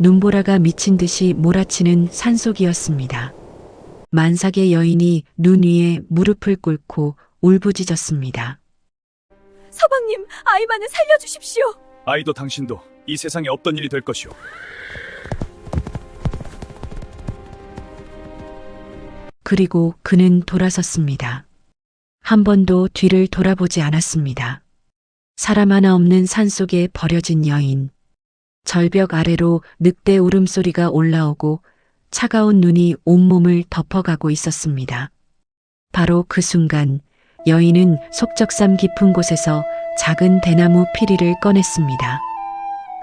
눈보라가 미친 듯이 몰아치는 산속이었습니다. 만삭의 여인이 눈 위에 무릎을 꿇고 울부짖었습니다. 서방님, 아이만을 살려주십시오. 아이도 당신도 이 세상에 없던 일이 될 것이오. 그리고 그는 돌아섰습니다. 한 번도 뒤를 돌아보지 않았습니다. 사람 하나 없는 산속에 버려진 여인. 절벽 아래로 늑대 울음소리가 올라오고 차가운 눈이 온몸을 덮어가고 있었습니다. 바로 그 순간 여인은 속적삼 깊은 곳에서 작은 대나무 피리를 꺼냈습니다.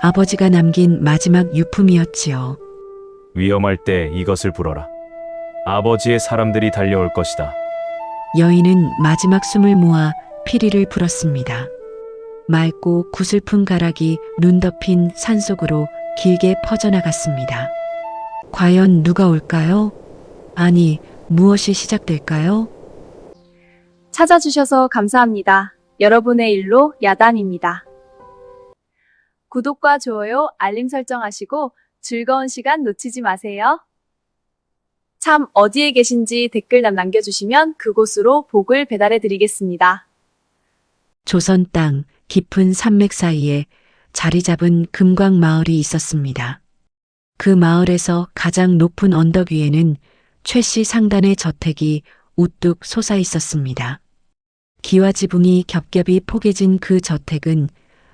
아버지가 남긴 마지막 유품이었지요. 위험할 때 이것을 불어라. 아버지의 사람들이 달려올 것이다. 여인은 마지막 숨을 모아 피리를 불었습니다. 맑고 구슬픈 가락이 눈 덮인 산속으로 길게 퍼져나갔습니다. 과연 누가 올까요? 아니, 무엇이 시작될까요? 찾아주셔서 감사합니다. 여러분의 일로 야단입니다. 구독과 좋아요, 알림 설정하시고 즐거운 시간 놓치지 마세요. 참 어디에 계신지 댓글 남겨주시면 그곳으로 복을 배달해 드리겠습니다. 조선 땅 깊은 산맥 사이에 자리 잡은 금광 마을이 있었습니다. 그 마을에서 가장 높은 언덕 위에는 최씨 상단의 저택이 우뚝 솟아 있었습니다. 기와 지붕이 겹겹이 포개진 그 저택은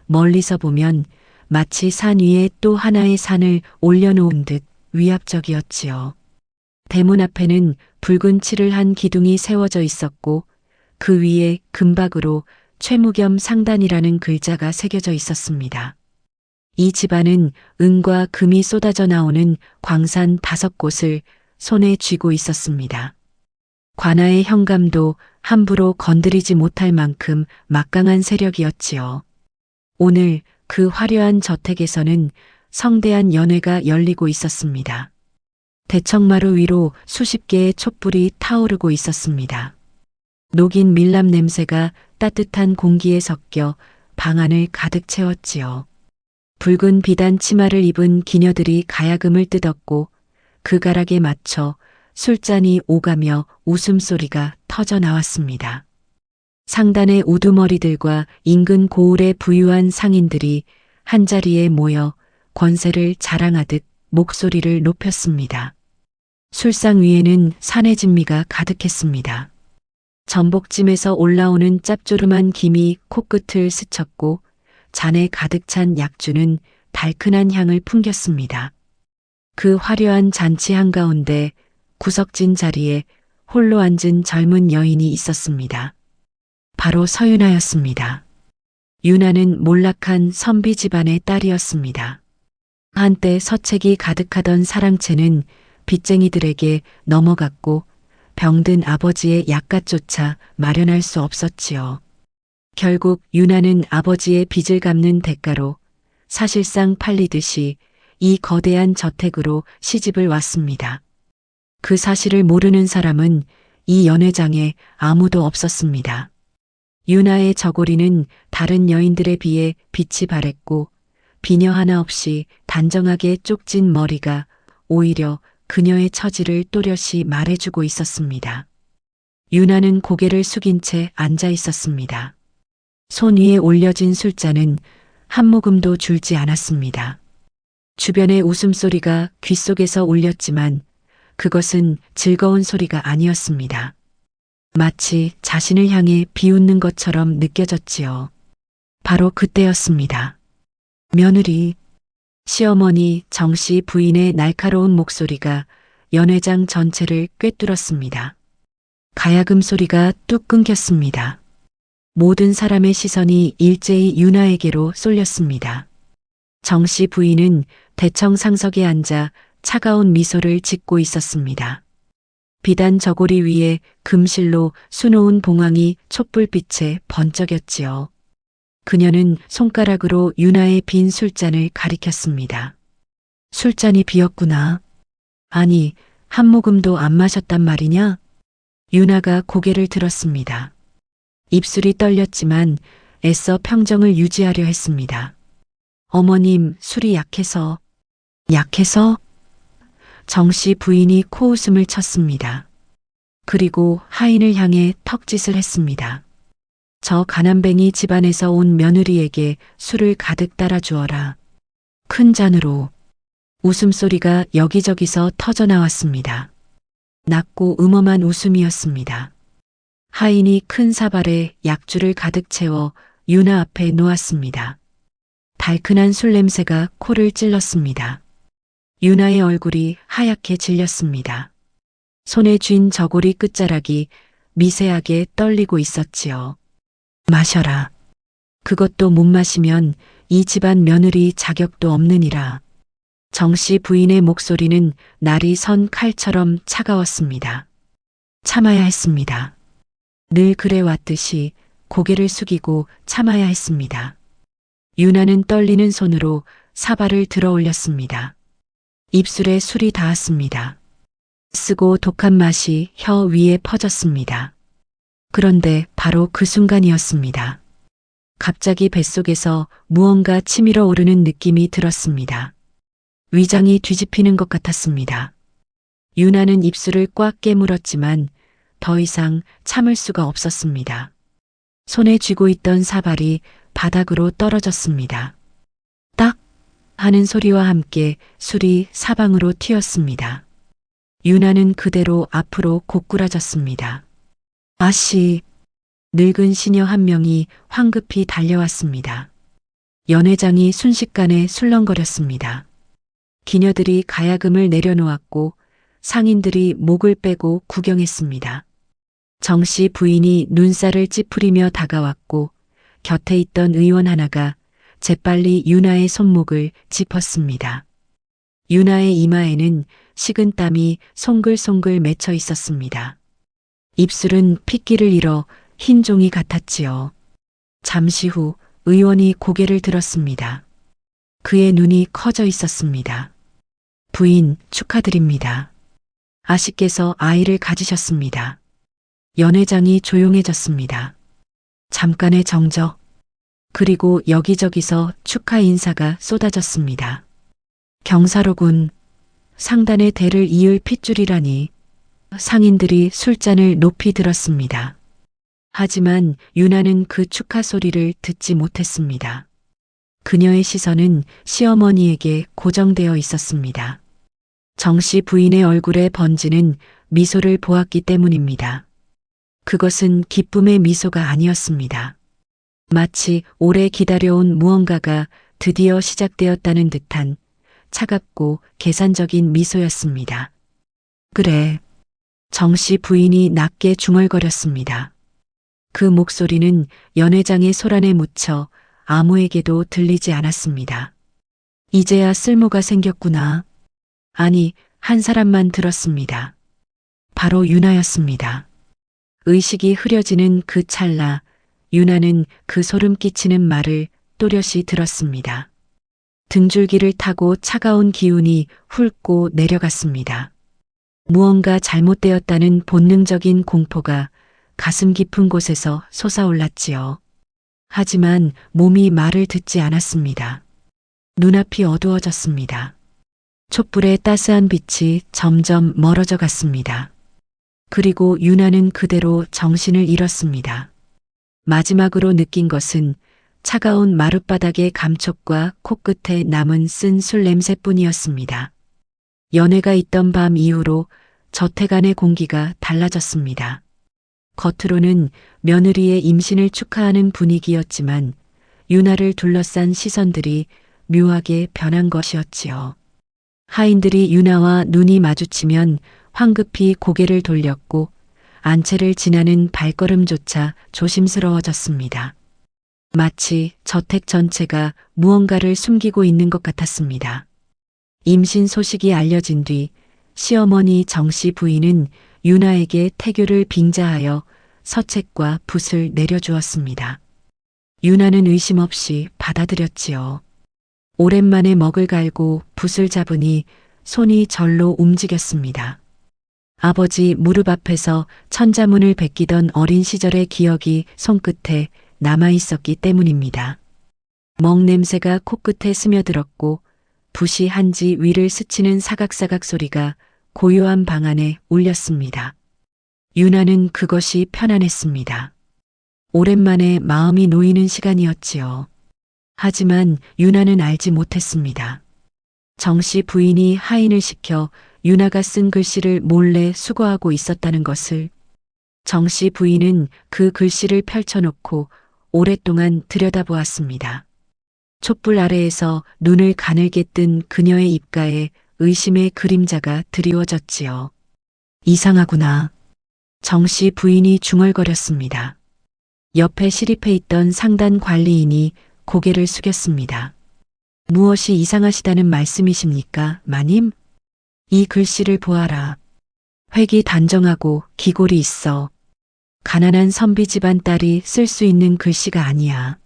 멀리서 보면 마치 산 위에 또 하나의 산을 올려놓은 듯 위압적이었지요. 대문 앞에는 붉은 칠을 한 기둥이 세워져 있었고 그 위에 금박으로 최무겸 상단이라는 글자가 새겨져 있었습니다. 이 집안은 은과 금이 쏟아져 나오는 광산 5곳을 손에 쥐고 있었습니다. 관아의 현감도 함부로 건드리지 못할 만큼 막강한 세력이었지요. 오늘 그 화려한 저택에서는 성대한 연회가 열리고 있었습니다. 대청마루 위로 수십 개의 촛불이 타오르고 있었습니다. 녹인 밀랍 냄새가 따뜻한 공기에 섞여 방 안을 가득 채웠지요. 붉은 비단 치마를 입은 기녀들이 가야금을 뜯었고 그 가락에 맞춰 술잔이 오가며 웃음소리가 터져 나왔습니다. 상단의 우두머리들과 인근 고을의 부유한 상인들이 한자리에 모여 권세를 자랑하듯 목소리를 높였습니다. 술상 위에는 산의 진미가 가득했습니다. 전복찜에서 올라오는 짭조름한 김이 코끝을 스쳤고 잔에 가득 찬 약주는 달큰한 향을 풍겼습니다. 그 화려한 잔치 한가운데 구석진 자리에 홀로 앉은 젊은 여인이 있었습니다. 바로 서윤아였습니다. 윤아는 몰락한 선비 집안의 딸이었습니다. 한때 서책이 가득하던 사랑채는 빚쟁이들에게 넘어갔고 병든 아버지의 약값조차 마련할 수 없었지요. 결국 윤아는 아버지의 빚을 갚는 대가로 사실상 팔리듯이 이 거대한 저택으로 시집을 왔습니다. 그 사실을 모르는 사람은 이 연회장에 아무도 없었습니다. 윤아의 저고리는 다른 여인들에 비해 빛이 바랬고 비녀 하나 없이 단정하게 쪽진 머리가 오히려 그녀의 처지를 또렷이 말해주고 있었습니다. 윤아는 고개를 숙인 채 앉아 있었습니다. 손 위에 올려진 술잔은 한 모금도 줄지 않았습니다. 주변의 웃음소리가 귓속에서 울렸지만 그것은 즐거운 소리가 아니었습니다. 마치 자신을 향해 비웃는 것처럼 느껴졌지요. 바로 그때였습니다. 며느리, 시어머니 정씨 부인의 날카로운 목소리가 연회장 전체를 꿰뚫었습니다. 가야금 소리가 뚝 끊겼습니다. 모든 사람의 시선이 일제히 윤아에게로 쏠렸습니다. 정씨 부인은 대청 상석에 앉아 차가운 미소를 짓고 있었습니다. 비단 저고리 위에 금실로 수놓은 봉황이 촛불빛에 번쩍였지요. 그녀는 손가락으로 윤아의 빈 술잔을 가리켰습니다. 술잔이 비었구나. 아니, 한 모금도 안 마셨단 말이냐? 윤아가 고개를 들었습니다. 입술이 떨렸지만 애써 평정을 유지하려 했습니다. 어머님, 술이 약해서. 약해서? 정씨 부인이 코웃음을 쳤습니다. 그리고 하인을 향해 턱짓을 했습니다. 저 가난뱅이 집안에서 온 며느리에게 술을 가득 따라 주어라. 큰 잔으로. 웃음소리가 여기저기서 터져 나왔습니다. 낮고 음험한 웃음이었습니다. 하인이 큰 사발에 약주를 가득 채워 유나 앞에 놓았습니다. 달큰한 술 냄새가 코를 찔렀습니다. 유나의 얼굴이 하얗게 질렸습니다. 손에 쥔 저고리 끝자락이 미세하게 떨리고 있었지요. 마셔라. 그것도 못 마시면 이 집안 며느리 자격도 없느니라. 정씨 부인의 목소리는 날이 선 칼처럼 차가웠습니다. 참아야 했습니다. 늘 그래왔듯이 고개를 숙이고 참아야 했습니다. 유나는 떨리는 손으로 사발을 들어 올렸습니다. 입술에 술이 닿았습니다. 쓰고 독한 맛이 혀 위에 퍼졌습니다. 그런데 바로 그 순간이었습니다. 갑자기 뱃속에서 무언가 치밀어 오르는 느낌이 들었습니다. 위장이 뒤집히는 것 같았습니다. 유나는 입술을 꽉 깨물었지만 더 이상 참을 수가 없었습니다. 손에 쥐고 있던 사발이 바닥으로 떨어졌습니다. 딱 하는 소리와 함께 술이 사방으로 튀었습니다. 유나는 그대로 앞으로 고꾸라졌습니다. 아씨, 늙은 시녀 한 명이 황급히 달려왔습니다. 연회장이 순식간에 술렁거렸습니다. 기녀들이 가야금을 내려놓았고 상인들이 목을 빼고 구경했습니다. 정씨 부인이 눈살을 찌푸리며 다가왔고 곁에 있던 의원 하나가 재빨리 유나의 손목을 짚었습니다. 유나의 이마에는 식은 땀이 송글송글 맺혀 있었습니다. 입술은 핏기를 잃어 흰 종이 같았지요. 잠시 후 의원이 고개를 들었습니다. 그의 눈이 커져 있었습니다. 부인, 축하드립니다. 아씨께서 아이를 가지셨습니다. 연회장이 조용해졌습니다. 잠깐의 정적, 그리고 여기저기서 축하 인사가 쏟아졌습니다. 경사로군. 상단의 대를 이을 핏줄이라니. 상인들이 술잔을 높이 들었습니다. 하지만 유나는 그 축하 소리를 듣지 못했습니다. 그녀의 시선은 시어머니에게 고정되어 있었습니다. 정씨 부인의 얼굴에 번지는 미소를 보았기 때문입니다. 그것은 기쁨의 미소가 아니었습니다. 마치 오래 기다려온 무언가가 드디어 시작되었다는 듯한 차갑고 계산적인 미소였습니다. 그래. 정씨 부인이 낮게 중얼거렸습니다. 그 목소리는 연회장의 소란에 묻혀 아무에게도 들리지 않았습니다. 이제야 쓸모가 생겼구나. 아니, 한 사람만 들었습니다. 바로 유나였습니다. 의식이 흐려지는 그 찰나, 유나는 그 소름 끼치는 말을 또렷이 들었습니다. 등줄기를 타고 차가운 기운이 훑고 내려갔습니다. 무언가 잘못되었다는 본능적인 공포가 가슴 깊은 곳에서 솟아올랐지요. 하지만 몸이 말을 듣지 않았습니다. 눈앞이 어두워졌습니다. 촛불의 따스한 빛이 점점 멀어져 갔습니다. 그리고 유나는 그대로 정신을 잃었습니다. 마지막으로 느낀 것은 차가운 마룻바닥의 감촉과 코끝에 남은 쓴 술 냄새뿐이었습니다. 연회가 있던 밤 이후로 저택 안의 공기가 달라졌습니다. 겉으로는 며느리의 임신을 축하하는 분위기였지만 유나를 둘러싼 시선들이 묘하게 변한 것이었지요. 하인들이 유나와 눈이 마주치면 황급히 고개를 돌렸고 안채를 지나는 발걸음조차 조심스러워졌습니다. 마치 저택 전체가 무언가를 숨기고 있는 것 같았습니다. 임신 소식이 알려진 뒤 시어머니 정씨 부인은 유나에게 태교를 빙자하여 서책과 붓을 내려주었습니다. 유나는 의심 없이 받아들였지요. 오랜만에 먹을 갈고 붓을 잡으니 손이 절로 움직였습니다. 아버지 무릎 앞에서 천자문을 베끼던 어린 시절의 기억이 손끝에 남아 있었기 때문입니다. 먹 냄새가 코끝에 스며들었고 붓이 한지 위를 스치는 사각사각 소리가 고요한 방 안에 울렸습니다. 유나는 그것이 편안했습니다. 오랜만에 마음이 놓이는 시간이었지요. 하지만 유나는 알지 못했습니다. 정씨 부인이 하인을 시켜 유나가 쓴 글씨를 몰래 수거하고 있었다는 것을. 정씨 부인은 그 글씨를 펼쳐놓고 오랫동안 들여다보았습니다. 촛불 아래에서 눈을 가늘게 뜬 그녀의 입가에 의심의 그림자가 드리워졌지요. 이상하구나. 정씨 부인이 중얼거렸습니다. 옆에 시립해 있던 상단 관리인이 고개를 숙였습니다. 무엇이 이상하시다는 말씀이십니까, 마님? 이 글씨를 보아라. 획이 단정하고 기골이 있어. 가난한 선비 집안 딸이 쓸 수 있는 글씨가 아니야.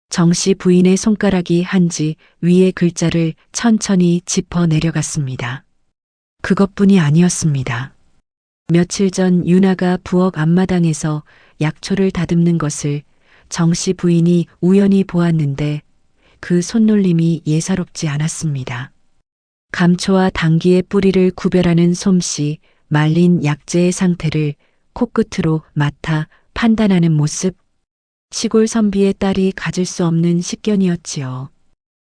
정씨 부인의 손가락이 한지 위의 글자를 천천히 짚어 내려갔습니다. 그것뿐이 아니었습니다. 며칠 전 유나가 부엌 앞마당에서 약초를 다듬는 것을 정씨 부인이 우연히 보았는데 그 손놀림이 예사롭지 않았습니다. 감초와 당귀의 뿌리를 구별하는 솜씨, 말린 약재의 상태를 코끝으로 맡아 판단하는 모습. 시골 선비의 딸이 가질 수 없는 식견이었지요.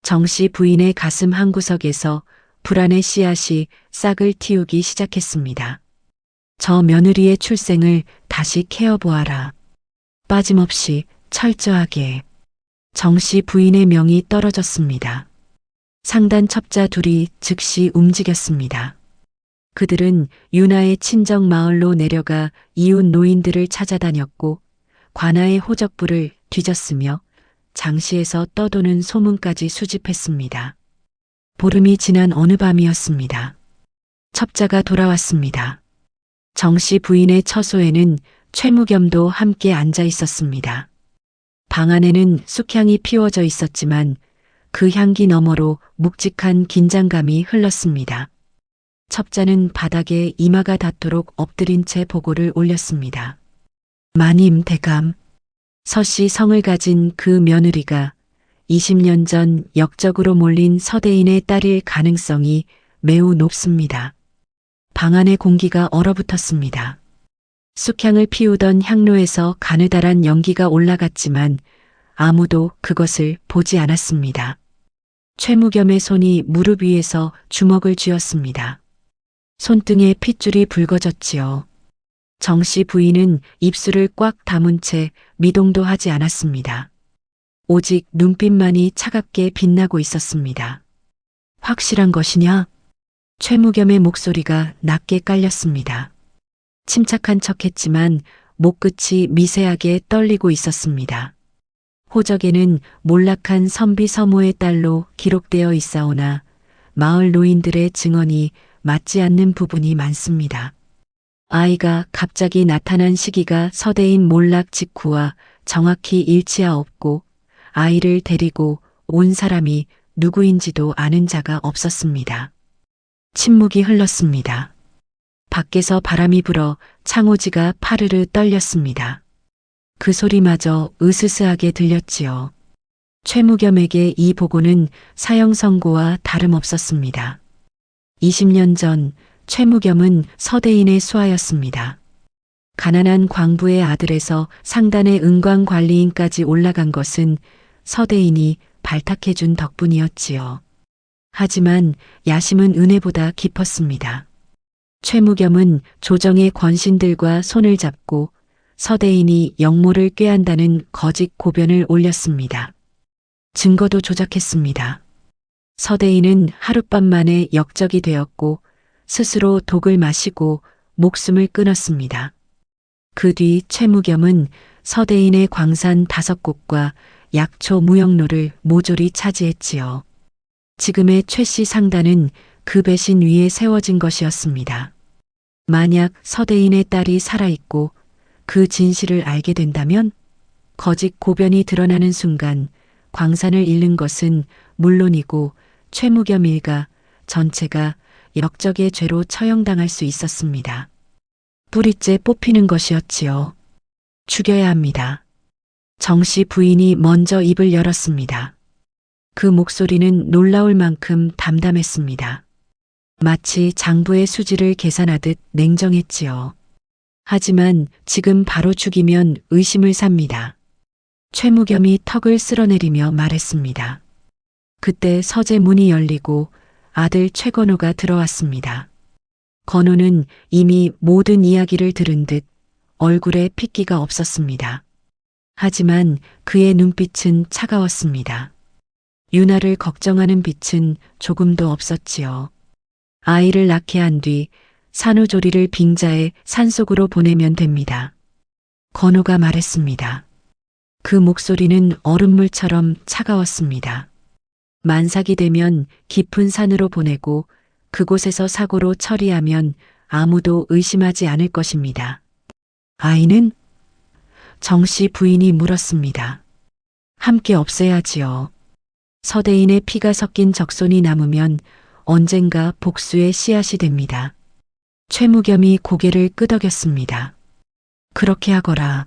정씨 부인의 가슴 한구석에서 불안의 씨앗이 싹을 틔우기 시작했습니다. 저 며느리의 출생을 다시 캐어보아라. 빠짐없이 철저하게. 정씨 부인의 명이 떨어졌습니다. 상단 첩자 둘이 즉시 움직였습니다. 그들은 유나의 친정 마을로 내려가 이웃 노인들을 찾아다녔고 관아의 호적부를 뒤졌으며 장시에서 떠도는 소문까지 수집했습니다. 보름이 지난 어느 밤이었습니다. 첩자가 돌아왔습니다. 정씨 부인의 처소에는 최무겸도 함께 앉아 있었습니다. 방 안에는 쑥향이 피워져 있었지만 그 향기 너머로 묵직한 긴장감이 흘렀습니다. 첩자는 바닥에 이마가 닿도록 엎드린 채 보고를 올렸습니다. 마님 대감, 서씨 성을 가진 그 며느리가 20년 전 역적으로 몰린 서대인의 딸일 가능성이 매우 높습니다. 방 안의 공기가 얼어붙었습니다. 쑥향을 피우던 향로에서 가느다란 연기가 올라갔지만 아무도 그것을 보지 않았습니다. 최무겸의 손이 무릎 위에서 주먹을 쥐었습니다. 손등에 핏줄이 붉어졌지요. 정씨 부인은 입술을 꽉 다문 채 미동도 하지 않았습니다. 오직 눈빛만이 차갑게 빛나고 있었습니다. 확실한 것이냐? 최무겸의 목소리가 낮게 깔렸습니다. 침착한 척했지만 목끝이 미세하게 떨리고 있었습니다. 호적에는 몰락한 선비 서모의 딸로 기록되어 있사오나 마을 노인들의 증언이 맞지 않는 부분이 많습니다. 아이가 갑자기 나타난 시기가 서대인 몰락 직후와 정확히 일치하옵고 아이를 데리고 온 사람이 누구인지도 아는 자가 없었습니다. 침묵이 흘렀습니다. 밖에서 바람이 불어 창호지가 파르르 떨렸습니다. 그 소리마저 으스스하게 들렸지요. 최무겸에게 이 보고는 사형 선고와 다름없었습니다. 20년 전 최무겸은 서대인의 수하였습니다. 가난한 광부의 아들에서 상단의 은광관리인까지 올라간 것은 서대인이 발탁해준 덕분이었지요. 하지만 야심은 은혜보다 깊었습니다. 최무겸은 조정의 권신들과 손을 잡고 서대인이 역모를 꾀한다는 거짓 고변을 올렸습니다. 증거도 조작했습니다. 서대인은 하룻밤 만에 역적이 되었고 스스로 독을 마시고 목숨을 끊었습니다. 그 뒤 최무겸은 서대인의 광산 5곳과 약초 무역로를 모조리 차지했지요. 지금의 최씨 상단은 그 배신 위에 세워진 것이었습니다. 만약 서대인의 딸이 살아있고 그 진실을 알게 된다면 거짓 고변이 드러나는 순간 광산을 잃는 것은 물론이고 최무겸 일가 전체가 역적의 죄로 처형당할 수 있었습니다. 뿌리째 뽑히는 것이었지요. 죽여야 합니다. 정씨 부인이 먼저 입을 열었습니다. 그 목소리는 놀라울 만큼 담담했습니다. 마치 장부의 수지를 계산하듯 냉정했지요. 하지만 지금 바로 죽이면 의심을 삽니다. 최무겸이 턱을 쓸어내리며 말했습니다. 그때 서재 문이 열리고 아들 최건호가 들어왔습니다. 건호는 이미 모든 이야기를 들은 듯 얼굴에 핏기가 없었습니다. 하지만 그의 눈빛은 차가웠습니다. 유나를 걱정하는 빛은 조금도 없었지요. 아이를 낳게 한 뒤 산후조리를 빙자해 산속으로 보내면 됩니다. 건호가 말했습니다. 그 목소리는 얼음물처럼 차가웠습니다. 만삭이 되면 깊은 산으로 보내고 그곳에서 사고로 처리하면 아무도 의심하지 않을 것입니다. 아이는? 정씨 부인이 물었습니다. 함께 없애야지요. 서대인의 피가 섞인 적손이 남으면 언젠가 복수의 씨앗이 됩니다. 최무겸이 고개를 끄덕였습니다. 그렇게 하거라.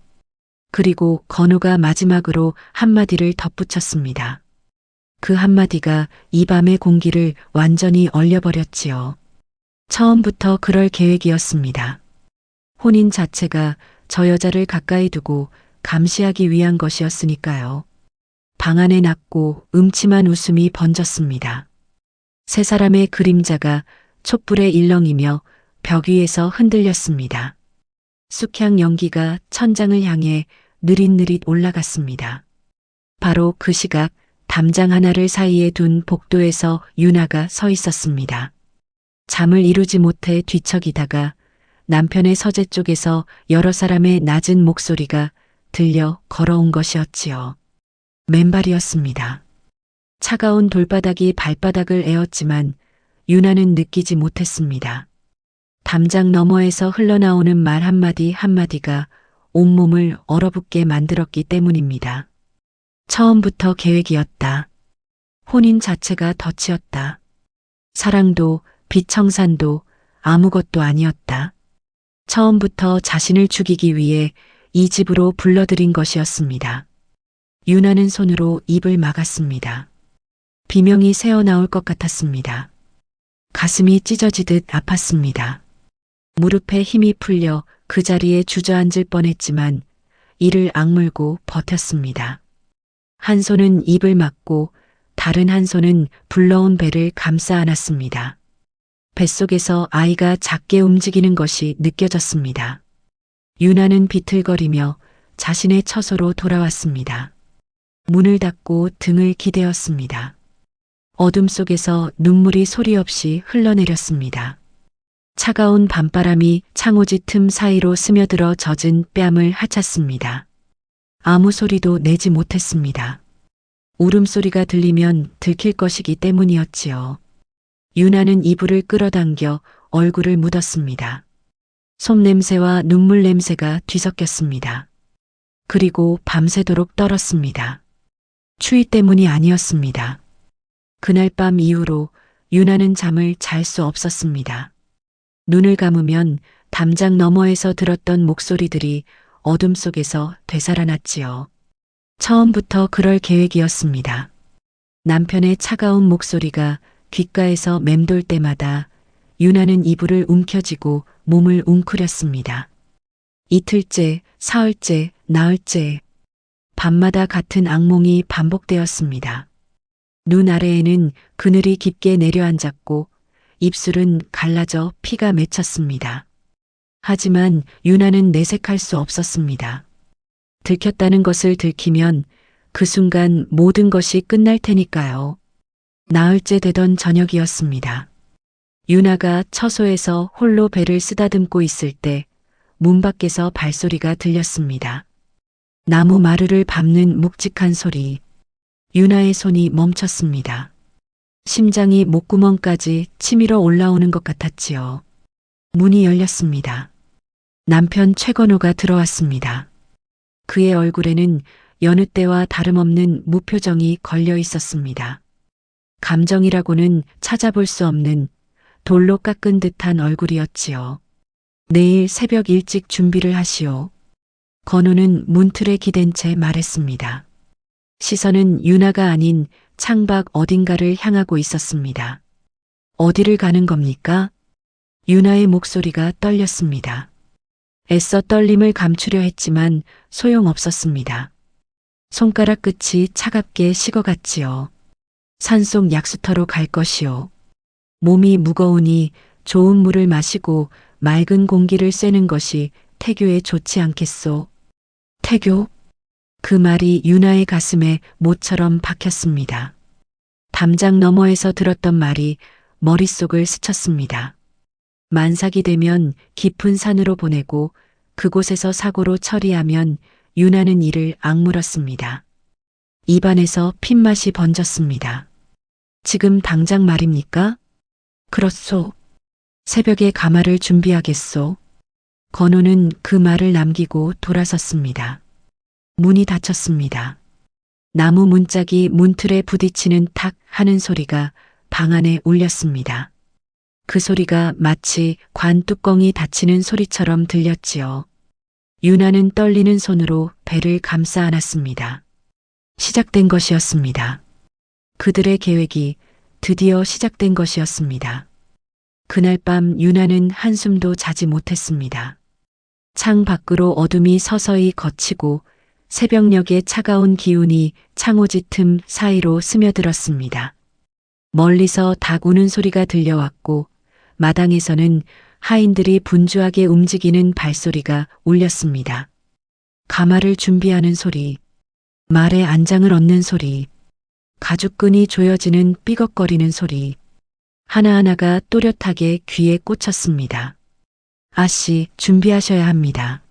그리고 건우가 마지막으로 한마디를 덧붙였습니다. 그 한마디가 이 밤의 공기를 완전히 얼려버렸지요. 처음부터 그럴 계획이었습니다. 혼인 자체가 저 여자를 가까이 두고 감시하기 위한 것이었으니까요. 방 안에 낮고 음침한 웃음이 번졌습니다. 세 사람의 그림자가 촛불에 일렁이며 벽 위에서 흔들렸습니다. 쑥향 연기가 천장을 향해 느릿느릿 올라갔습니다. 바로 그 시각 담장 하나를 사이에 둔 복도에서 유나가 서 있었습니다. 잠을 이루지 못해 뒤척이다가 남편의 서재 쪽에서 여러 사람의 낮은 목소리가 들려 걸어온 것이었지요. 맨발이었습니다. 차가운 돌바닥이 발바닥을 에웠지만 유나는 느끼지 못했습니다. 담장 너머에서 흘러나오는 말 한마디 한마디가 온몸을 얼어붙게 만들었기 때문입니다. 처음부터 계획이었다. 혼인 자체가 덫이었다. 사랑도 비청산도 아무것도 아니었다. 처음부터 자신을 죽이기 위해 이 집으로 불러들인 것이었습니다. 유나는 손으로 입을 막았습니다. 비명이 새어나올 것 같았습니다. 가슴이 찢어지듯 아팠습니다. 무릎에 힘이 풀려 그 자리에 주저앉을 뻔했지만 이를 악물고 버텼습니다. 한 손은 입을 막고 다른 한 손은 불러온 배를 감싸 안았습니다. 뱃속에서 아이가 작게 움직이는 것이 느껴졌습니다. 유나는 비틀거리며 자신의 처소로 돌아왔습니다. 문을 닫고 등을 기대었습니다. 어둠 속에서 눈물이 소리 없이 흘러내렸습니다. 차가운 밤바람이 창호지 틈 사이로 스며들어 젖은 뺨을 하찼습니다. 아무 소리도 내지 못했습니다. 울음소리가 들리면 들킬 것이기 때문이었지요. 유나는 이불을 끌어당겨 얼굴을 묻었습니다. 솜냄새와 눈물 냄새가 뒤섞였습니다. 그리고 밤새도록 떨었습니다. 추위 때문이 아니었습니다. 그날 밤 이후로 유나는 잠을 잘 수 없었습니다. 눈을 감으면 담장 너머에서 들었던 목소리들이 어둠 속에서 되살아났지요. 처음부터 그럴 계획이었습니다. 남편의 차가운 목소리가 귓가에서 맴돌 때마다 유나는 이불을 움켜쥐고 몸을 웅크렸습니다. 이틀째, 사흘째, 나흘째, 밤마다 같은 악몽이 반복되었습니다. 눈 아래에는 그늘이 깊게 내려앉았고 입술은 갈라져 피가 맺혔습니다. 하지만 유나는 내색할 수 없었습니다. 들켰다는 것을 들키면 그 순간 모든 것이 끝날 테니까요. 나흘째 되던 저녁이었습니다. 유나가 처소에서 홀로 배를 쓰다듬고 있을 때 문 밖에서 발소리가 들렸습니다. 나무 마루를 밟는 묵직한 소리. 유나의 손이 멈췄습니다. 심장이 목구멍까지 치밀어 올라오는 것 같았지요. 문이 열렸습니다. 남편 최건호가 들어왔습니다. 그의 얼굴에는 여느 때와 다름없는 무표정이 걸려 있었습니다. 감정이라고는 찾아볼 수 없는 돌로 깎은 듯한 얼굴이었지요. 내일 새벽 일찍 준비를 하시오. 건우는 문틀에 기댄 채 말했습니다. 시선은 유나가 아닌 창밖 어딘가를 향하고 있었습니다. 어디를 가는 겁니까? 유나의 목소리가 떨렸습니다. 애써 떨림을 감추려 했지만 소용없었습니다. 손가락 끝이 차갑게 식어갔지요. 산속 약수터로 갈 것이요. 몸이 무거우니 좋은 물을 마시고 맑은 공기를 쐬는 것이 태교에 좋지 않겠소. 태교? 그 말이 유나의 가슴에 모처럼 박혔습니다. 담장 너머에서 들었던 말이 머릿속을 스쳤습니다. 만삭이 되면 깊은 산으로 보내고 그곳에서 사고로 처리하면 유나는 이를 악물었습니다. 입안에서 핏맛이 번졌습니다. 지금 당장 말입니까? 그렇소. 새벽에 가마를 준비하겠소. 건우는 그 말을 남기고 돌아섰습니다. 문이 닫혔습니다. 나무 문짝이 문틀에 부딪히는 탁 하는 소리가 방 안에 울렸습니다. 그 소리가 마치 관 뚜껑이 닫히는 소리처럼 들렸지요. 유나는 떨리는 손으로 배를 감싸 안았습니다. 시작된 것이었습니다. 그들의 계획이 드디어 시작된 것이었습니다. 그날 밤 유나는 한숨도 자지 못했습니다. 창 밖으로 어둠이 서서히 걷히고 새벽녘의 차가운 기운이 창호지 틈 사이로 스며들었습니다. 멀리서 닭 우는 소리가 들려왔고 마당에서는 하인들이 분주하게 움직이는 발소리가 울렸습니다. 가마를 준비하는 소리, 말에 안장을 얻는 소리, 가죽끈이 조여지는 삐걱거리는 소리, 하나하나가 또렷하게 귀에 꽂혔습니다. 아씨, 준비하셔야 합니다.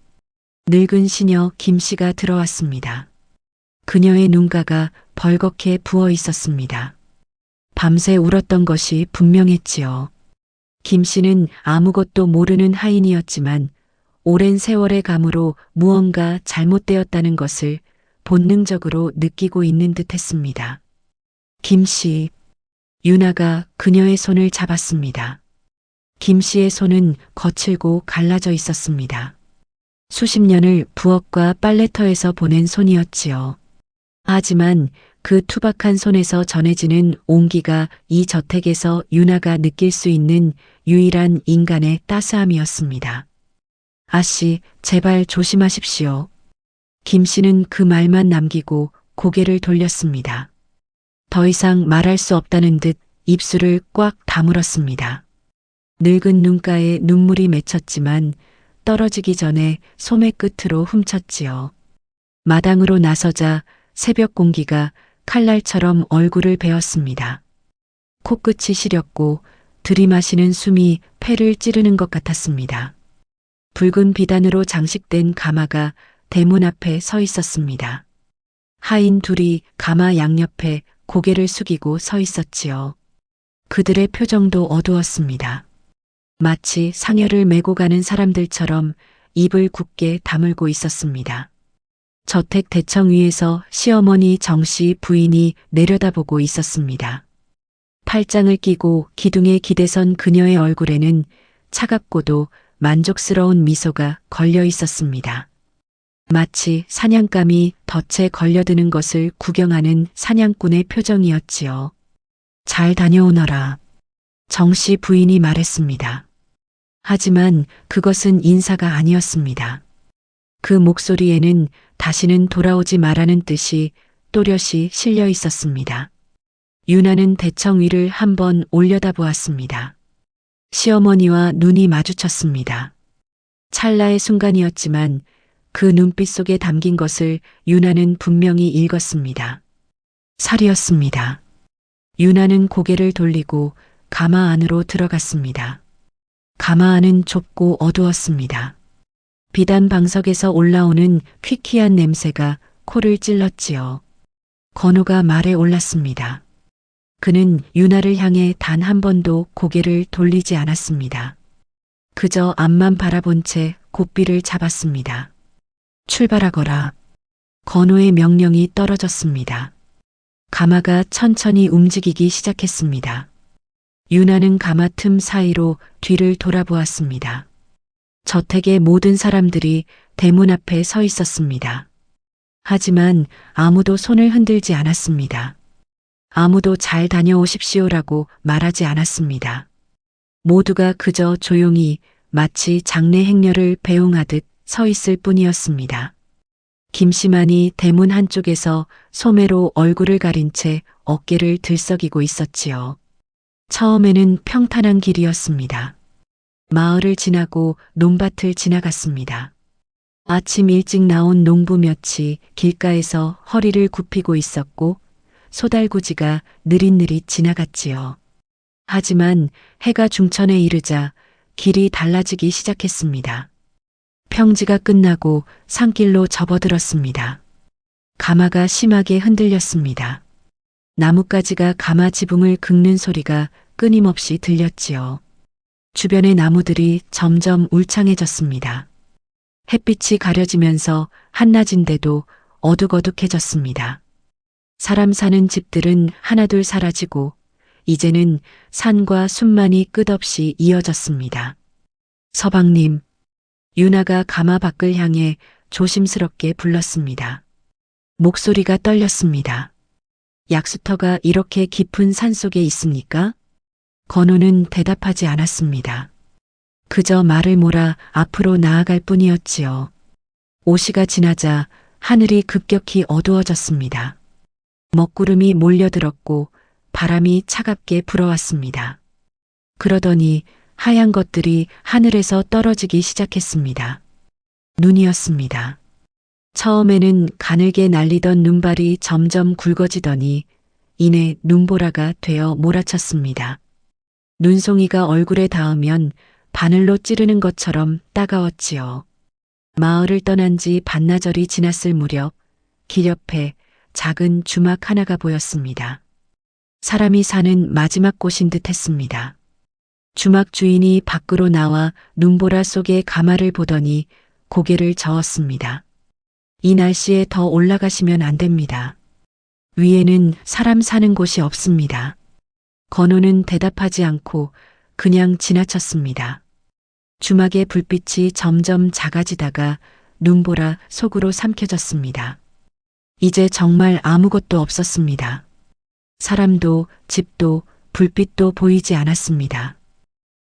늙은 시녀 김씨가 들어왔습니다. 그녀의 눈가가 벌겋게 부어 있었습니다. 밤새 울었던 것이 분명했지요. 김씨는 아무것도 모르는 하인이었지만 오랜 세월의 감으로 무언가 잘못되었다는 것을 본능적으로 느끼고 있는 듯 했습니다. 김씨, 유나가 그녀의 손을 잡았습니다. 김씨의 손은 거칠고 갈라져 있었습니다. 수십 년을 부엌과 빨래터에서 보낸 손이었지요. 하지만 그 투박한 손에서 전해지는 온기가 이 저택에서 유나가 느낄 수 있는 유일한 인간의 따스함이었습니다. 아씨, 제발 조심하십시오. 김씨는 그 말만 남기고 고개를 돌렸습니다. 더 이상 말할 수 없다는 듯 입술을 꽉 다물었습니다. 늙은 눈가에 눈물이 맺혔지만 떨어지기 전에 소매 끝으로 훔쳤지요. 마당으로 나서자 새벽 공기가 칼날처럼 얼굴을 베었습니다. 코끝이 시렸고 들이마시는 숨이 폐를 찌르는 것 같았습니다. 붉은 비단으로 장식된 가마가 대문 앞에 서 있었습니다. 하인 둘이 가마 양옆에 고개를 숙이고 서 있었지요. 그들의 표정도 어두웠습니다. 마치 상여를 메고 가는 사람들처럼 입을 굳게 다물고 있었습니다. 저택 대청 위에서 시어머니 정씨 부인이 내려다보고 있었습니다. 팔짱을 끼고 기둥에 기대선 그녀의 얼굴에는 차갑고도 만족스러운 미소가 걸려 있었습니다. 마치 사냥감이 덫에 걸려드는 것을 구경하는 사냥꾼의 표정이었지요. 잘 다녀오너라. 정씨 부인이 말했습니다. 하지만 그것은 인사가 아니었습니다. 그 목소리에는 다시는 돌아오지 말라는 뜻이 또렷이 실려 있었습니다. 유나는 대청 위를 한번 올려다보았습니다. 시어머니와 눈이 마주쳤습니다. 찰나의 순간이었지만 그 눈빛 속에 담긴 것을 유나는 분명히 읽었습니다. 살이었습니다. 유나는 고개를 돌리고 가마 안으로 들어갔습니다. 가마 안은 좁고 어두웠습니다. 비단 방석에서 올라오는 퀴퀴한 냄새가 코를 찔렀지요. 건우가 말에 올랐습니다. 그는 유나를 향해 단 한 번도 고개를 돌리지 않았습니다. 그저 앞만 바라본 채 고삐를 잡았습니다. 출발하거라. 건우의 명령이 떨어졌습니다. 가마가 천천히 움직이기 시작했습니다. 유나는 가마 틈 사이로 뒤를 돌아보았습니다. 저택의 모든 사람들이 대문 앞에 서 있었습니다. 하지만 아무도 손을 흔들지 않았습니다. 아무도 잘 다녀오십시오라고 말하지 않았습니다. 모두가 그저 조용히 마치 장례 행렬을 배웅하듯 서 있을 뿐이었습니다. 김씨만이 대문 한쪽에서 소매로 얼굴을 가린 채 어깨를 들썩이고 있었지요. 처음에는 평탄한 길이었습니다. 마을을 지나고 논밭을 지나갔습니다. 아침 일찍 나온 농부 몇이 길가에서 허리를 굽히고 있었고 소달구지가 느릿느릿 지나갔지요. 하지만 해가 중천에 이르자 길이 달라지기 시작했습니다. 평지가 끝나고 산길로 접어들었습니다. 가마가 심하게 흔들렸습니다. 나뭇가지가 가마 지붕을 긁는 소리가 끊임없이 들렸지요. 주변의 나무들이 점점 울창해졌습니다. 햇빛이 가려지면서 한낮인데도 어둑어둑해졌습니다. 사람 사는 집들은 하나둘 사라지고 이제는 산과 숲만이 끝없이 이어졌습니다. 서방님, 유나가 가마 밖을 향해 조심스럽게 불렀습니다. 목소리가 떨렸습니다. 약수터가 이렇게 깊은 산속에 있습니까? 건우는 대답하지 않았습니다. 그저 말을 몰아 앞으로 나아갈 뿐이었지요. 오시가 지나자 하늘이 급격히 어두워졌습니다. 먹구름이 몰려들었고 바람이 차갑게 불어왔습니다. 그러더니 하얀 것들이 하늘에서 떨어지기 시작했습니다. 눈이었습니다. 처음에는 가늘게 날리던 눈발이 점점 굵어지더니 이내 눈보라가 되어 몰아쳤습니다. 눈송이가 얼굴에 닿으면 바늘로 찌르는 것처럼 따가웠지요. 마을을 떠난 지 반나절이 지났을 무렵 길 옆에 작은 주막 하나가 보였습니다. 사람이 사는 마지막 곳인 듯 했습니다. 주막 주인이 밖으로 나와 눈보라 속의 가마를 보더니 고개를 저었습니다. 이 날씨에 더 올라가시면 안 됩니다. 위에는 사람 사는 곳이 없습니다. 건우는 대답하지 않고 그냥 지나쳤습니다. 주막의 불빛이 점점 작아지다가 눈보라 속으로 삼켜졌습니다. 이제 정말 아무것도 없었습니다. 사람도 집도 불빛도 보이지 않았습니다.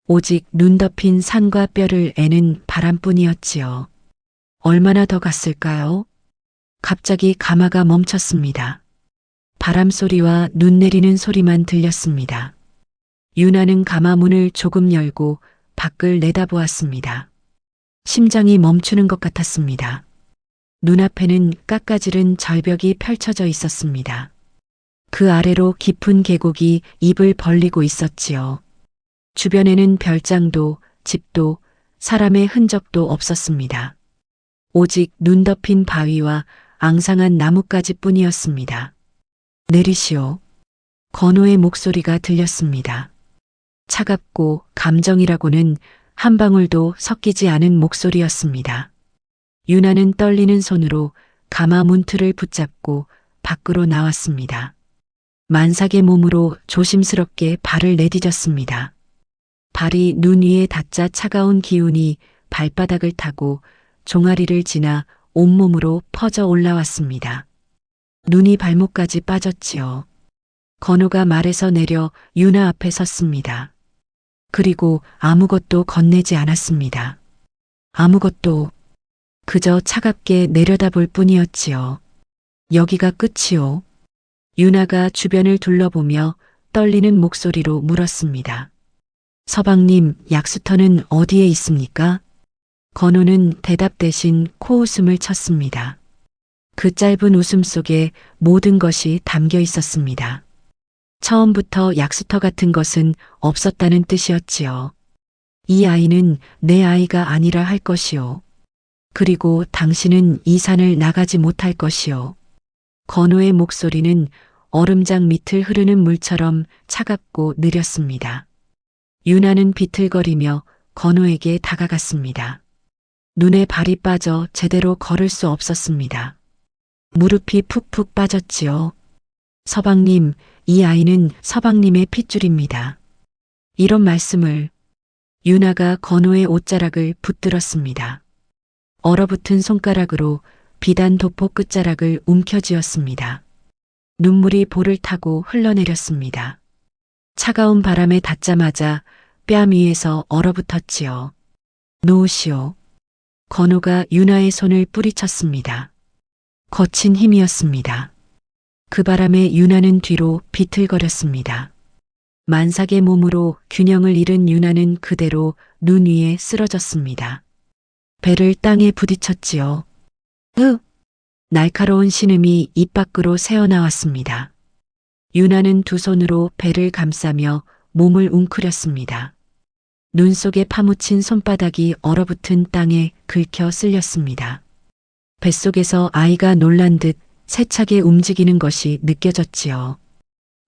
오직 눈 덮인 산과 뼈를 애는 바람뿐이었지요. 얼마나 더 갔을까요? 갑자기 가마가 멈췄습니다. 바람 소리와 눈 내리는 소리만 들렸습니다. 유나는 가마 문을 조금 열고 밖을 내다보았습니다. 심장이 멈추는 것 같았습니다. 눈앞에는 깎아지른 절벽이 펼쳐져 있었습니다. 그 아래로 깊은 계곡이 입을 벌리고 있었지요. 주변에는 별장도 집도 사람의 흔적도 없었습니다. 오직 눈 덮인 바위와 앙상한 나뭇가지뿐이었습니다. 내리시오. 건우의 목소리가 들렸습니다. 차갑고 감정이라고는 한 방울도 섞이지 않은 목소리였습니다. 유나는 떨리는 손으로 가마 문틀을 붙잡고 밖으로 나왔습니다. 만삭의 몸으로 조심스럽게 발을 내디뎠습니다. 발이 눈 위에 닿자 차가운 기운이 발바닥을 타고 종아리를 지나 온몸으로 퍼져 올라왔습니다. 눈이 발목까지 빠졌지요. 건우가 말에서 내려 유나 앞에 섰습니다. 그리고 아무것도 건네지 않았습니다. 아무것도 그저 차갑게 내려다볼 뿐이었지요. 여기가 끝이오. 유나가 주변을 둘러보며 떨리는 목소리로 물었습니다. 서방님, 약수터는 어디에 있습니까? 건우는 대답 대신 코웃음을 쳤습니다. 그 짧은 웃음 속에 모든 것이 담겨 있었습니다. 처음부터 약수터 같은 것은 없었다는 뜻이었지요. 이 아이는 내 아이가 아니라 할 것이요. 그리고 당신은 이 산을 나가지 못할 것이요. 건우의 목소리는 얼음장 밑을 흐르는 물처럼 차갑고 느렸습니다. 유나는 비틀거리며 건우에게 다가갔습니다. 눈에 발이 빠져 제대로 걸을 수 없었습니다. 무릎이 푹푹 빠졌지요. 서방님, 이 아이는 서방님의 핏줄입니다. 이런 말씀을 유나가 건우의 옷자락을 붙들었습니다. 얼어붙은 손가락으로 비단 도포 끝자락을 움켜쥐었습니다. 눈물이 볼을 타고 흘러내렸습니다. 차가운 바람에 닿자마자 뺨 위에서 얼어붙었지요. 놓으시오. 건우가 유나의 손을 뿌리쳤습니다. 거친 힘이었습니다. 그 바람에 유나는 뒤로 비틀거렸습니다. 만삭의 몸으로 균형을 잃은 유나는 그대로 눈 위에 쓰러졌습니다. 배를 땅에 부딪혔지요. 날카로운 신음이 입 밖으로 새어나왔습니다. 유나는 두 손으로 배를 감싸며 몸을 웅크렸습니다. 눈 속에 파묻힌 손바닥이 얼어붙은 땅에 긁혀 쓸렸습니다. 뱃속에서 아이가 놀란 듯 세차게 움직이는 것이 느껴졌지요.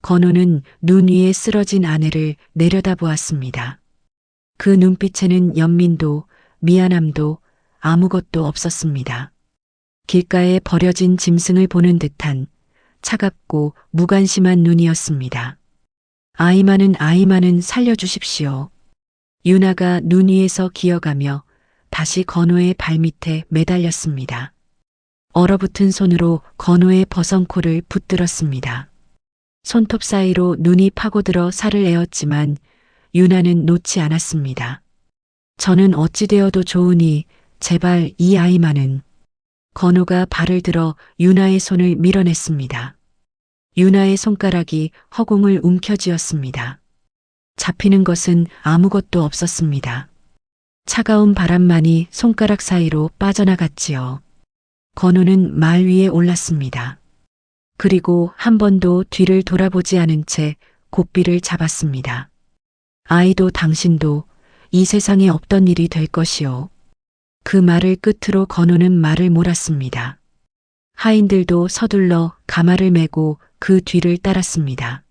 건우는 눈 위에 쓰러진 아내를 내려다보았습니다. 그 눈빛에는 연민도 미안함도 아무것도 없었습니다. 길가에 버려진 짐승을 보는 듯한 차갑고 무관심한 눈이었습니다. 아이만은 살려주십시오. 유나가 눈 위에서 기어가며 다시 건우의 발밑에 매달렸습니다. 얼어붙은 손으로 건우의 버선코를 붙들었습니다. 손톱 사이로 눈이 파고들어 살을 에었지만 유나는 놓지 않았습니다. 저는 어찌 되어도 좋으니 제발 이 아이만은. 건우가 발을 들어 유나의 손을 밀어냈습니다. 유나의 손가락이 허공을 움켜쥐었습니다. 잡히는 것은 아무것도 없었습니다. 차가운 바람만이 손가락 사이로 빠져나갔지요. 건우는 말 위에 올랐습니다. 그리고 한 번도 뒤를 돌아보지 않은 채 고삐를 잡았습니다. 아이도 당신도 이 세상에 없던 일이 될 것이요. 그 말을 끝으로 건우는 말을 몰았습니다. 하인들도 서둘러 가마를 메고 그 뒤를 따랐습니다.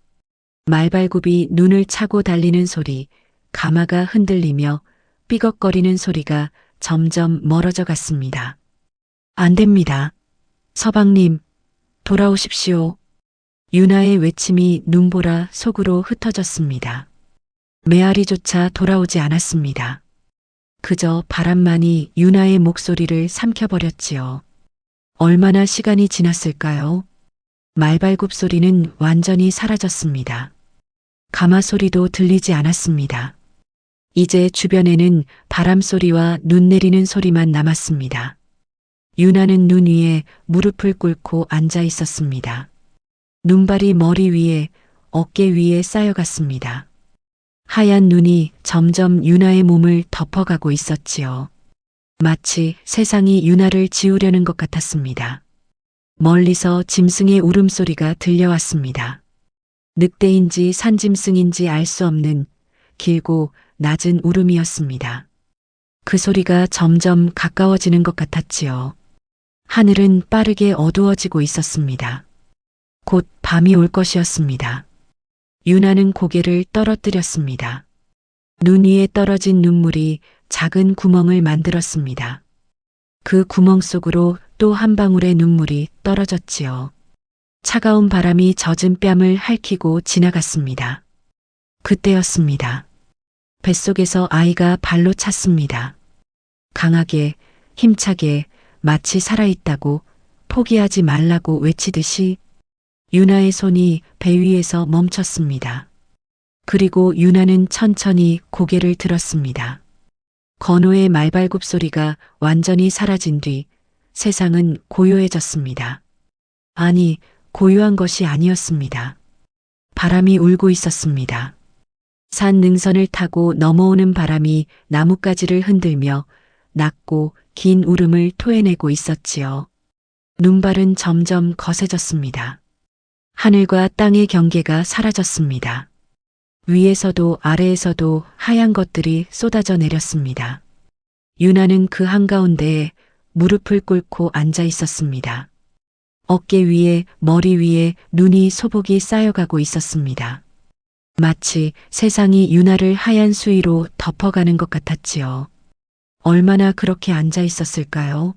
말발굽이 눈을 차고 달리는 소리, 가마가 흔들리며 삐걱거리는 소리가 점점 멀어져 갔습니다. 안 됩니다. 서방님, 돌아오십시오. 유나의 외침이 눈보라 속으로 흩어졌습니다. 메아리조차 돌아오지 않았습니다. 그저 바람만이 유나의 목소리를 삼켜버렸지요. 얼마나 시간이 지났을까요? 말발굽 소리는 완전히 사라졌습니다. 가마 소리도 들리지 않았습니다. 이제 주변에는 바람 소리와 눈 내리는 소리만 남았습니다. 유나는 눈 위에 무릎을 꿇고 앉아 있었습니다. 눈발이 머리 위에, 어깨 위에 쌓여갔습니다. 하얀 눈이 점점 유나의 몸을 덮어가고 있었지요. 마치 세상이 유나를 지우려는 것 같았습니다. 멀리서 짐승의 울음소리가 들려왔습니다. 늑대인지 산짐승인지 알 수 없는 길고 낮은 울음이었습니다. 그 소리가 점점 가까워지는 것 같았지요. 하늘은 빠르게 어두워지고 있었습니다. 곧 밤이 올 것이었습니다. 유나는 고개를 떨어뜨렸습니다. 눈 위에 떨어진 눈물이 작은 구멍을 만들었습니다. 그 구멍 속으로 또 한 방울의 눈물이 떨어졌지요. 차가운 바람이 젖은 뺨을 핥히고 지나갔습니다. 그때였습니다. 뱃속에서 아이가 발로 찼습니다. 강하게, 힘차게, 마치 살아있다고, 포기하지 말라고 외치듯이 유나의 손이 배 위에서 멈췄습니다. 그리고 유나는 천천히 고개를 들었습니다. 건우의 말발굽 소리가 완전히 사라진 뒤 세상은 고요해졌습니다. 아니, 고요한 것이 아니었습니다. 바람이 울고 있었습니다. 산 능선을 타고 넘어오는 바람이 나뭇가지를 흔들며 낮고 긴 울음을 토해내고 있었지요. 눈발은 점점 거세졌습니다. 하늘과 땅의 경계가 사라졌습니다. 위에서도 아래에서도 하얀 것들이 쏟아져 내렸습니다. 유나는 그 한가운데에 무릎을 꿇고 앉아 있었습니다. 어깨 위에, 머리 위에 눈이 소복이 쌓여가고 있었습니다. 마치 세상이 유나를 하얀 수위로 덮어가는 것 같았지요. 얼마나 그렇게 앉아 있었을까요?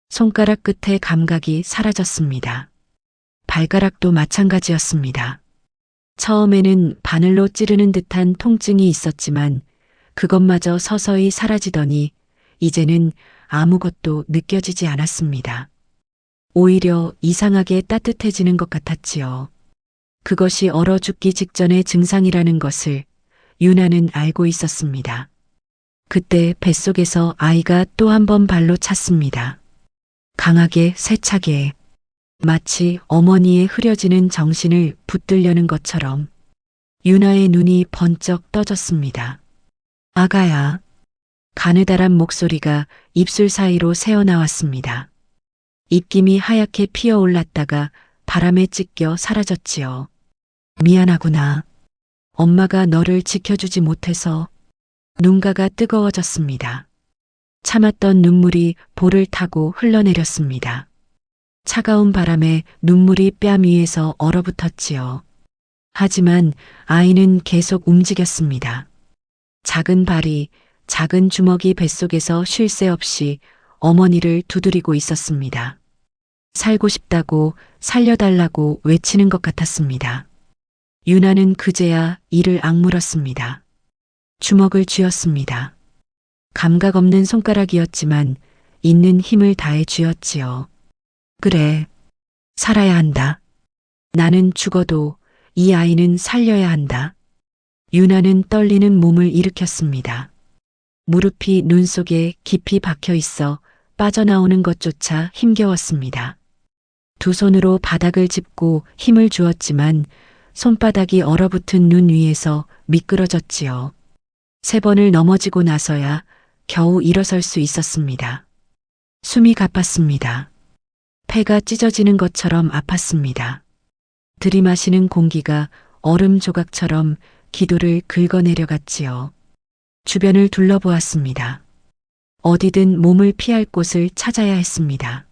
손가락 끝의 감각이 사라졌습니다. 발가락도 마찬가지였습니다. 처음에는 바늘로 찌르는 듯한 통증이 있었지만 그것마저 서서히 사라지더니 이제는 아무것도 느껴지지 않았습니다. 오히려 이상하게 따뜻해지는 것 같았지요. 그것이 얼어 죽기 직전의 증상이라는 것을 유나는 알고 있었습니다. 그때 뱃속에서 아이가 또 한 번 발로 찼습니다. 강하게 세차게 마치 어머니의 흐려지는 정신을 붙들려는 것처럼 유나의 눈이 번쩍 떠졌습니다. 아가야. 가느다란 목소리가 입술 사이로 새어나왔습니다. 입김이 하얗게 피어올랐다가 바람에 찢겨 사라졌지요. 미안하구나. 엄마가 너를 지켜주지 못해서. 눈가가 뜨거워졌습니다. 참았던 눈물이 볼을 타고 흘러내렸습니다. 차가운 바람에 눈물이 뺨 위에서 얼어붙었지요. 하지만 아이는 계속 움직였습니다. 작은 발이, 작은 주먹이 뱃속에서 쉴 새 없이 어머니를 두드리고 있었습니다. 살고 싶다고, 살려달라고 외치는 것 같았습니다. 유나는 그제야 이를 악물었습니다. 주먹을 쥐었습니다. 감각 없는 손가락이었지만 있는 힘을 다해 쥐었지요. 그래, 살아야 한다. 나는 죽어도 이 아이는 살려야 한다. 유나는 떨리는 몸을 일으켰습니다. 무릎이 눈 속에 깊이 박혀 있어 빠져나오는 것조차 힘겨웠습니다. 두 손으로 바닥을 짚고 힘을 주었지만 손바닥이 얼어붙은 눈 위에서 미끄러졌지요. 3번을 넘어지고 나서야 겨우 일어설 수 있었습니다. 숨이 가빴습니다. 폐가 찢어지는 것처럼 아팠습니다. 들이마시는 공기가 얼음 조각처럼 기도를 긁어내려갔지요. 주변을 둘러보았습니다. 어디든 몸을 피할 곳을 찾아야 했습니다.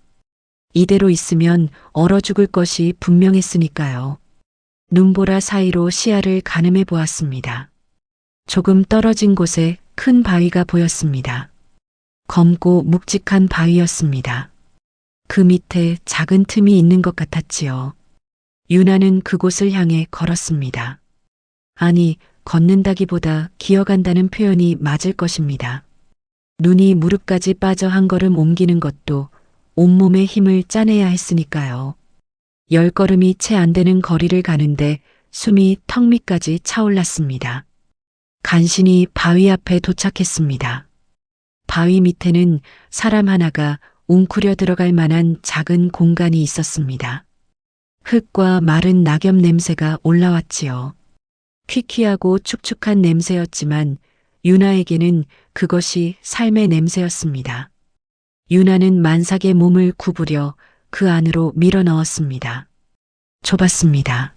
이대로 있으면 얼어 죽을 것이 분명했으니까요. 눈보라 사이로 시야를 가늠해 보았습니다. 조금 떨어진 곳에 큰 바위가 보였습니다. 검고 묵직한 바위였습니다. 그 밑에 작은 틈이 있는 것 같았지요. 유나는 그곳을 향해 걸었습니다. 아니, 걷는다기보다 기어간다는 표현이 맞을 것입니다. 눈이 무릎까지 빠져 한 걸음 옮기는 것도 온몸의 힘을 짜내야 했으니까요. 10걸음이 채 안 되는 거리를 가는데 숨이 턱 밑까지 차올랐습니다. 간신히 바위 앞에 도착했습니다. 바위 밑에는 사람 하나가 웅크려 들어갈 만한 작은 공간이 있었습니다. 흙과 마른 낙엽 냄새가 올라왔지요. 퀴퀴하고 축축한 냄새였지만 유나에게는 그것이 삶의 냄새였습니다. 유나는 만삭의 몸을 구부려 그 안으로 밀어 넣었습니다. 좁았습니다.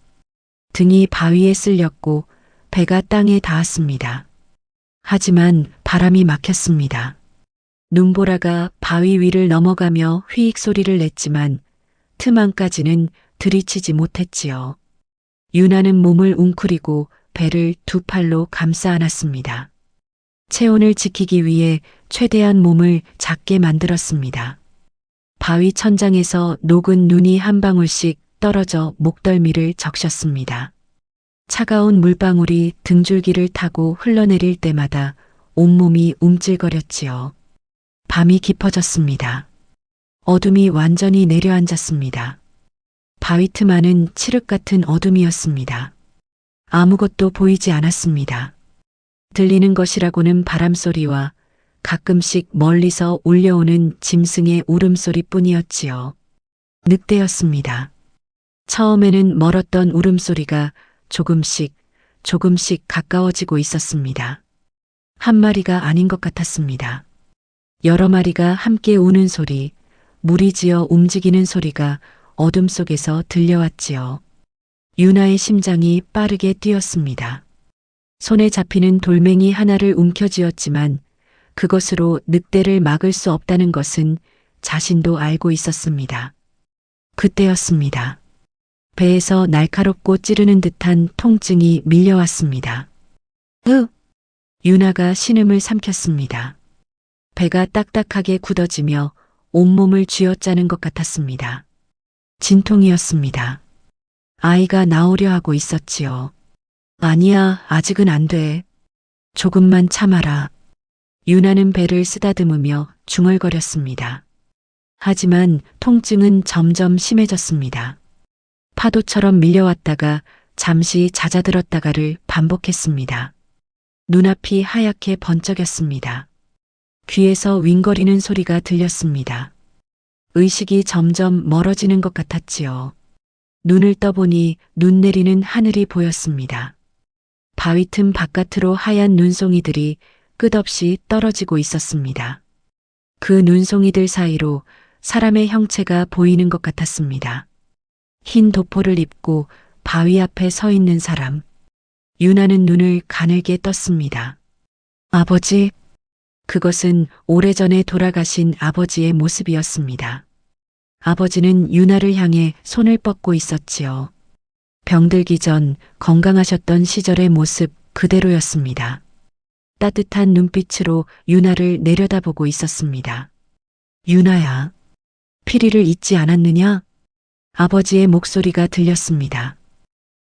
등이 바위에 쓸렸고 배가 땅에 닿았습니다. 하지만 바람이 막혔습니다. 눈보라가 바위 위를 넘어가며 휘익 소리를 냈지만 틈 안까지는 들이치지 못했지요. 유나는 몸을 웅크리고 배를 두 팔로 감싸 안았습니다. 체온을 지키기 위해 최대한 몸을 작게 만들었습니다. 바위 천장에서 녹은 눈이 한 방울씩 떨어져 목덜미를 적셨습니다. 차가운 물방울이 등줄기를 타고 흘러내릴 때마다 온몸이 움찔거렸지요. 밤이 깊어졌습니다. 어둠이 완전히 내려앉았습니다. 바위 틈 안은 칠흑 같은 어둠이었습니다. 아무것도 보이지 않았습니다. 들리는 것이라고는 바람소리와 가끔씩 멀리서 울려오는 짐승의 울음소리뿐이었지요. 늑대였습니다. 처음에는 멀었던 울음소리가 조금씩 가까워지고 있었습니다. 한 마리가 아닌 것 같았습니다. 여러 마리가 함께 우는 소리, 물이 지어 움직이는 소리가 어둠 속에서 들려왔지요. 유나의 심장이 빠르게 뛰었습니다. 손에 잡히는 돌멩이 하나를 움켜쥐었지만 그것으로 늑대를 막을 수 없다는 것은 자신도 알고 있었습니다. 그때였습니다. 배에서 날카롭고 찌르는 듯한 통증이 밀려왔습니다. 유나가 신음을 삼켰습니다. 배가 딱딱하게 굳어지며 온몸을 쥐어짜는 것 같았습니다. 진통이었습니다. 아이가 나오려 하고 있었지요. 아니야, 아직은 안 돼. 조금만 참아라. 유나는 배를 쓰다듬으며 중얼거렸습니다. 하지만 통증은 점점 심해졌습니다. 파도처럼 밀려왔다가 잠시 잦아들었다가를 반복했습니다. 눈앞이 하얗게 번쩍였습니다. 귀에서 윙거리는 소리가 들렸습니다. 의식이 점점 멀어지는 것 같았지요. 눈을 떠보니 눈 내리는 하늘이 보였습니다. 바위 틈 바깥으로 하얀 눈송이들이 끝없이 떨어지고 있었습니다. 그 눈송이들 사이로 사람의 형체가 보이는 것 같았습니다. 흰 도포를 입고 바위 앞에 서 있는 사람. 유나는 눈을 가늘게 떴습니다. 아버지? 그것은 오래전에 돌아가신 아버지의 모습이었습니다. 아버지는 유나를 향해 손을 뻗고 있었지요. 병들기 전 건강하셨던 시절의 모습 그대로였습니다. 따뜻한 눈빛으로 유나를 내려다보고 있었습니다. 유나야, 피리를 잊지 않았느냐? 아버지의 목소리가 들렸습니다.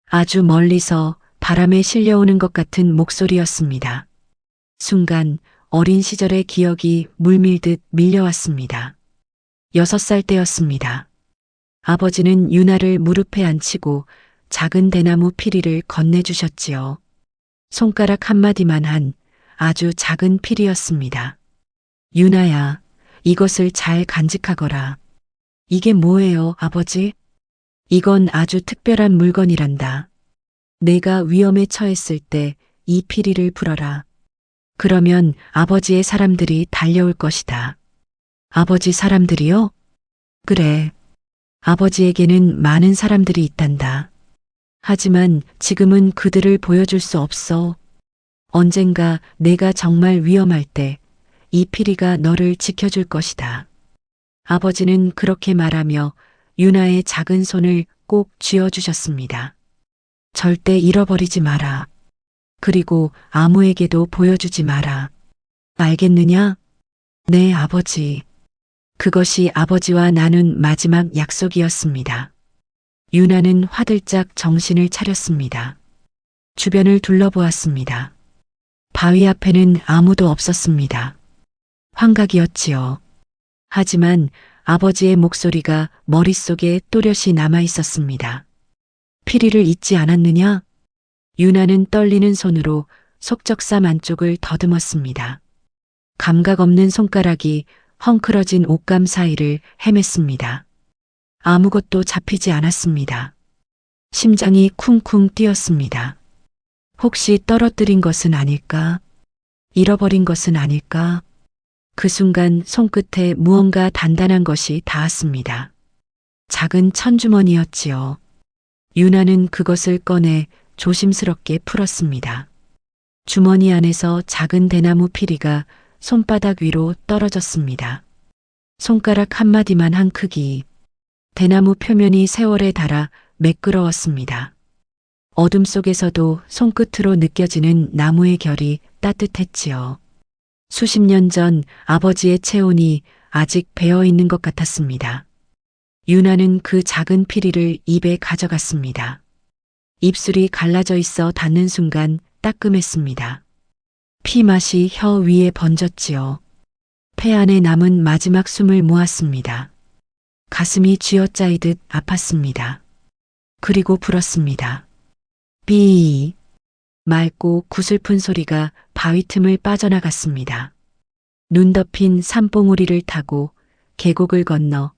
아주 멀리서 바람에 실려오는 것 같은 목소리였습니다. 순간 어린 시절의 기억이 물밀듯 밀려왔습니다. 6살 때였습니다. 아버지는 유나를 무릎에 앉히고 작은 대나무 피리를 건네주셨지요. 손가락 한마디만 한 아주 작은 피리였습니다. 유나야, 이것을 잘 간직하거라. 이게 뭐예요, 아버지? 이건 아주 특별한 물건이란다. 내가 위험에 처했을 때 이 피리를 불어라. 그러면 아버지의 사람들이 달려올 것이다. 아버지 사람들이요? 그래. 아버지에게는 많은 사람들이 있단다. 하지만 지금은 그들을 보여줄 수 없어. 언젠가 내가 정말 위험할 때 이 피리가 너를 지켜줄 것이다. 아버지는 그렇게 말하며 유나의 작은 손을 꼭 쥐어주셨습니다. 절대 잃어버리지 마라. 그리고 아무에게도 보여주지 마라. 알겠느냐? 네, 아버지. 그것이 아버지와 나눈 마지막 약속이었습니다. 유나는 화들짝 정신을 차렸습니다. 주변을 둘러보았습니다. 바위 앞에는 아무도 없었습니다. 환각이었지요. 하지만 아버지의 목소리가 머릿속에 또렷이 남아 있었습니다. 피리를 잊지 않았느냐? 유나는 떨리는 손으로 속적삼 안쪽을 더듬었습니다. 감각 없는 손가락이 헝클어진 옷감 사이를 헤맸습니다. 아무것도 잡히지 않았습니다. 심장이 쿵쿵 뛰었습니다. 혹시 떨어뜨린 것은 아닐까? 잃어버린 것은 아닐까? 그 순간 손끝에 무언가 단단한 것이 닿았습니다. 작은 천주머니였지요. 유나는 그것을 꺼내 조심스럽게 풀었습니다. 주머니 안에서 작은 대나무 피리가 손바닥 위로 떨어졌습니다. 손가락 한마디만 한 크기. 대나무 표면이 세월에 닳아 매끄러웠습니다. 어둠 속에서도 손끝으로 느껴지는 나무의 결이 따뜻했지요. 수십 년 전 아버지의 체온이 아직 배어 있는 것 같았습니다. 유나는 그 작은 피리를 입에 가져갔습니다. 입술이 갈라져 있어 닿는 순간 따끔했습니다. 피 맛이 혀 위에 번졌지요. 폐 안에 남은 마지막 숨을 모았습니다. 가슴이 쥐어짜이듯 아팠습니다. 그리고 불었습니다. 삐. 맑고 구슬픈 소리가 바위 틈을 빠져나갔습니다. 눈 덮인 산봉우리를 타고 계곡을 건너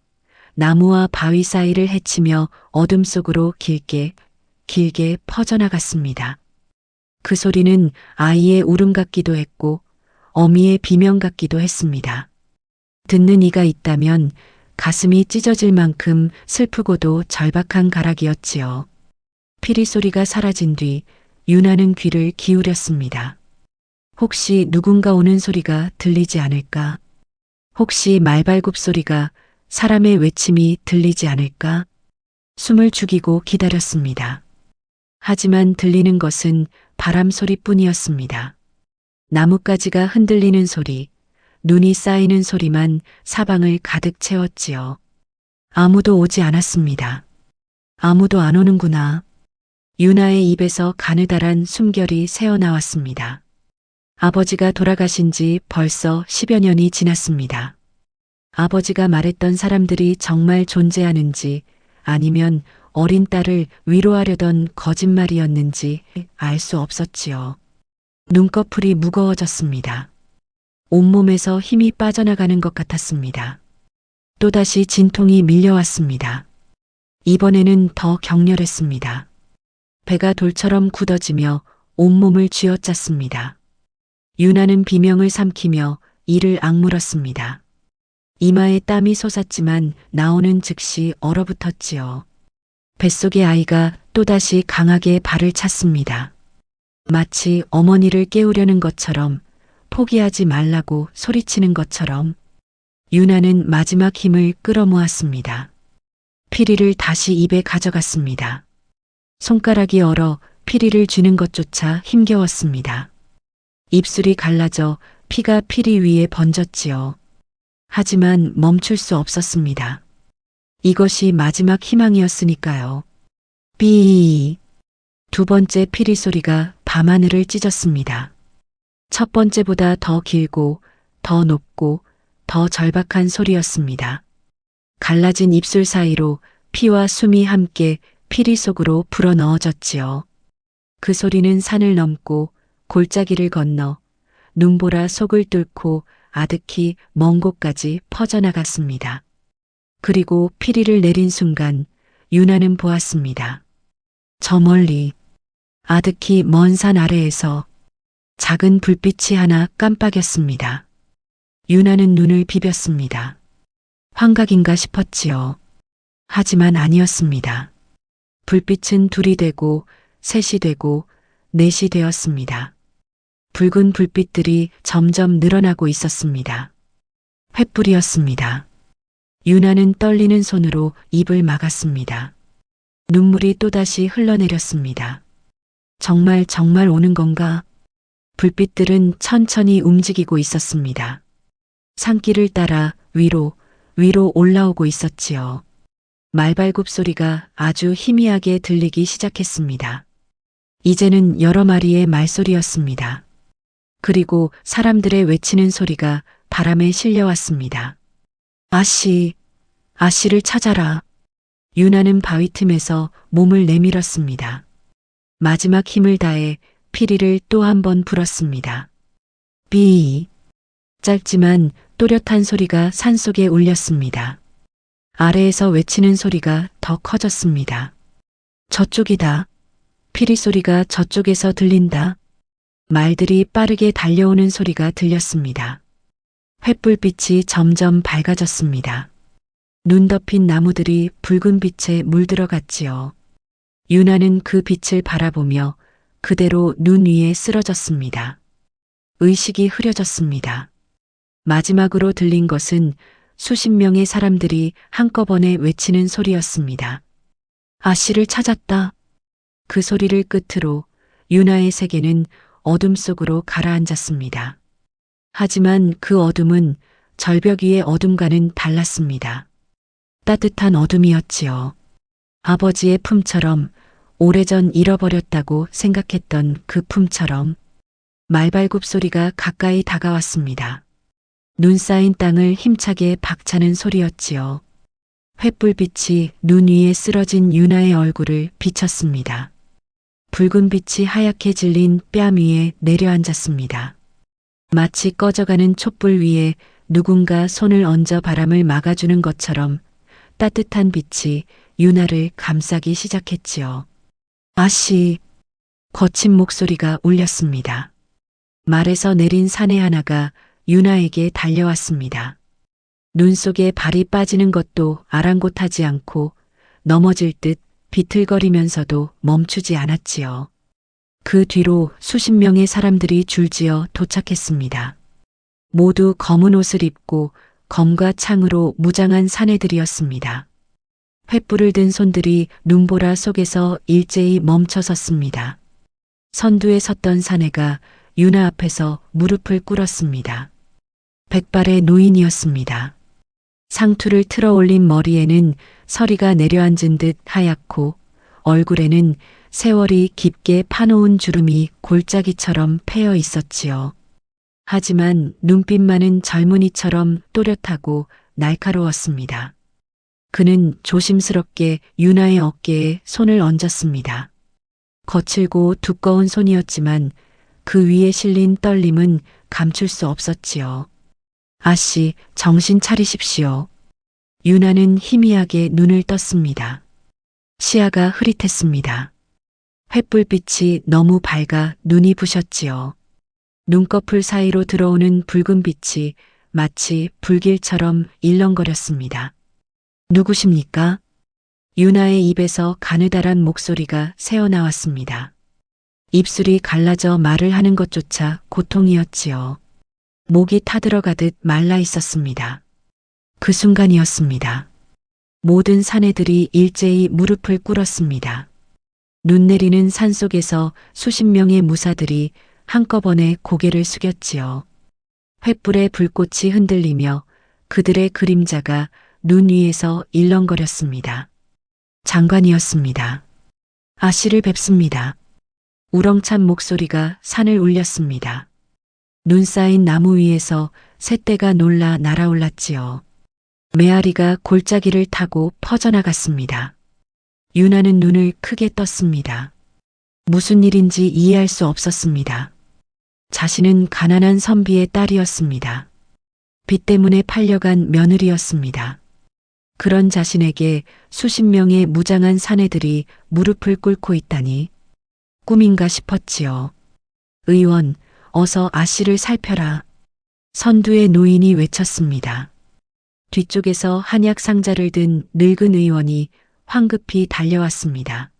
나무와 바위 사이를 헤치며 어둠 속으로 길게 퍼져나갔습니다. 그 소리는 아이의 울음 같기도 했고 어미의 비명 같기도 했습니다. 듣는 이가 있다면 가슴이 찢어질 만큼 슬프고도 절박한 가락이었지요. 피리 소리가 사라진 뒤 유나는 귀를 기울였습니다. 혹시 누군가 오는 소리가 들리지 않을까? 혹시 말발굽 소리가, 사람의 외침이 들리지 않을까? 숨을 죽이고 기다렸습니다. 하지만 들리는 것은 바람 소리뿐이었습니다. 나뭇가지가 흔들리는 소리, 눈이 쌓이는 소리만 사방을 가득 채웠지요. 아무도 오지 않았습니다. 아무도 안 오는구나. 유나의 입에서 가느다란 숨결이 새어나왔습니다. 아버지가 돌아가신 지 벌써 10여 년이 지났습니다. 아버지가 말했던 사람들이 정말 존재하는지 아니면 어린 딸을 위로하려던 거짓말이었는지 알 수 없었지요. 눈꺼풀이 무거워졌습니다. 온몸에서 힘이 빠져나가는 것 같았습니다. 또다시 진통이 밀려왔습니다. 이번에는 더 격렬했습니다. 배가 돌처럼 굳어지며 온몸을 쥐어짰습니다. 유나는 비명을 삼키며 이를 악물었습니다. 이마에 땀이 솟았지만 나오는 즉시 얼어붙었지요. 뱃속의 아이가 또다시 강하게 발을 찼습니다. 마치 어머니를 깨우려는 것처럼, 포기하지 말라고 소리치는 것처럼. 유나는 마지막 힘을 끌어모았습니다. 피리를 다시 입에 가져갔습니다. 손가락이 얼어 피리를 쥐는 것조차 힘겨웠습니다. 입술이 갈라져 피가 피리 위에 번졌지요. 하지만 멈출 수 없었습니다. 이것이 마지막 희망이었으니까요. 삐. 두 번째 피리 소리가 밤하늘을 찢었습니다. 첫 번째보다 더 길고 더 높고 더 절박한 소리였습니다. 갈라진 입술 사이로 피와 숨이 함께 피리 속으로 불어넣어졌지요. 그 소리는 산을 넘고 골짜기를 건너 눈보라 속을 뚫고 아득히 먼 곳까지 퍼져나갔습니다. 그리고 피리를 내린 순간 유나는 보았습니다. 저 멀리 아득히 먼 산 아래에서 작은 불빛이 하나 깜빡였습니다. 유나는 눈을 비볐습니다. 환각인가 싶었지요. 하지만 아니었습니다. 불빛은 둘이 되고 셋이 되고 넷이 되었습니다. 붉은 불빛들이 점점 늘어나고 있었습니다. 횃불이었습니다. 유나는 떨리는 손으로 입을 막았습니다. 눈물이 또다시 흘러내렸습니다. 정말 오는 건가? 불빛들은 천천히 움직이고 있었습니다. 산길을 따라 위로 올라오고 있었지요. 말발굽 소리가 아주 희미하게 들리기 시작했습니다. 이제는 여러 마리의 말소리였습니다. 그리고 사람들의 외치는 소리가 바람에 실려왔습니다. 아씨를 찾아라. 유나는 바위 틈에서 몸을 내밀었습니다. 마지막 힘을 다해 피리를 또 한 번 불었습니다. 삐. 짧지만 또렷한 소리가 산속에 울렸습니다. 아래에서 외치는 소리가 더 커졌습니다. 저쪽이다. 피리 소리가 저쪽에서 들린다. 말들이 빠르게 달려오는 소리가 들렸습니다. 횃불빛이 점점 밝아졌습니다. 눈 덮인 나무들이 붉은 빛에 물들어갔지요. 유나는 그 빛을 바라보며 그대로 눈 위에 쓰러졌습니다. 의식이 흐려졌습니다. 마지막으로 들린 것은 수십 명의 사람들이 한꺼번에 외치는 소리였습니다. 아씨를 찾았다. 그 소리를 끝으로 유나의 세계는 어둠 속으로 가라앉았습니다. 하지만 그 어둠은 절벽 위의 어둠과는 달랐습니다. 따뜻한 어둠이었지요. 아버지의 품처럼, 오래전 잃어버렸다고 생각했던 그 품처럼. 말발굽 소리가 가까이 다가왔습니다. 눈 쌓인 땅을 힘차게 박차는 소리였지요. 횃불빛이 눈 위에 쓰러진 유나의 얼굴을 비쳤습니다. 붉은 빛이 하얗게 질린 뺨 위에 내려앉았습니다. 마치 꺼져가는 촛불 위에 누군가 손을 얹어 바람을 막아주는 것처럼 따뜻한 빛이 유나를 감싸기 시작했지요. 아씨, 거친 목소리가 울렸습니다. 말에서 내린 사내 하나가 유나에게 달려왔습니다. 눈 속에 발이 빠지는 것도 아랑곳하지 않고 넘어질 듯 비틀거리면서도 멈추지 않았지요. 그 뒤로 수십 명의 사람들이 줄지어 도착했습니다. 모두 검은 옷을 입고 검과 창으로 무장한 사내들이었습니다. 횃불을 든 손들이 눈보라 속에서 일제히 멈춰 섰습니다. 선두에 섰던 사내가 유나 앞에서 무릎을 꿇었습니다. 백발의 노인이었습니다. 상투를 틀어 올린 머리에는 서리가 내려앉은 듯 하얗고 얼굴에는 세월이 깊게 파놓은 주름이 골짜기처럼 패여 있었지요. 하지만 눈빛만은 젊은이처럼 또렷하고 날카로웠습니다. 그는 조심스럽게 유나의 어깨에 손을 얹었습니다. 거칠고 두꺼운 손이었지만 그 위에 실린 떨림은 감출 수 없었지요. 아씨, 정신 차리십시오. 유나는 희미하게 눈을 떴습니다. 시야가 흐릿했습니다. 횃불빛이 너무 밝아 눈이 부셨지요. 눈꺼풀 사이로 들어오는 붉은 빛이 마치 불길처럼 일렁거렸습니다. 누구십니까? 유나의 입에서 가느다란 목소리가 새어나왔습니다. 입술이 갈라져 말을 하는 것조차 고통이었지요. 목이 타들어가듯 말라 있었습니다. 그 순간이었습니다. 모든 사내들이 일제히 무릎을 꿇었습니다. 눈 내리는 산속에서 수십 명의 무사들이 한꺼번에 고개를 숙였지요. 횃불의 불꽃이 흔들리며 그들의 그림자가 눈 위에서 일렁거렸습니다. 장관이었습니다. 아씨를 뵙습니다. 우렁찬 목소리가 산을 울렸습니다. 눈 쌓인 나무 위에서 새떼가 놀라 날아올랐지요. 메아리가 골짜기를 타고 퍼져나갔습니다. 유나는 눈을 크게 떴습니다. 무슨 일인지 이해할 수 없었습니다. 자신은 가난한 선비의 딸이었습니다. 빚 때문에 팔려간 며느리였습니다. 그런 자신에게 수십 명의 무장한 사내들이 무릎을 꿇고 있다니 꿈인가 싶었지요. 의원, 어서 아씨를 살펴라. 선두의 노인이 외쳤습니다. 뒤쪽에서 한약 상자를 든 늙은 의원이 황급히 달려왔습니다.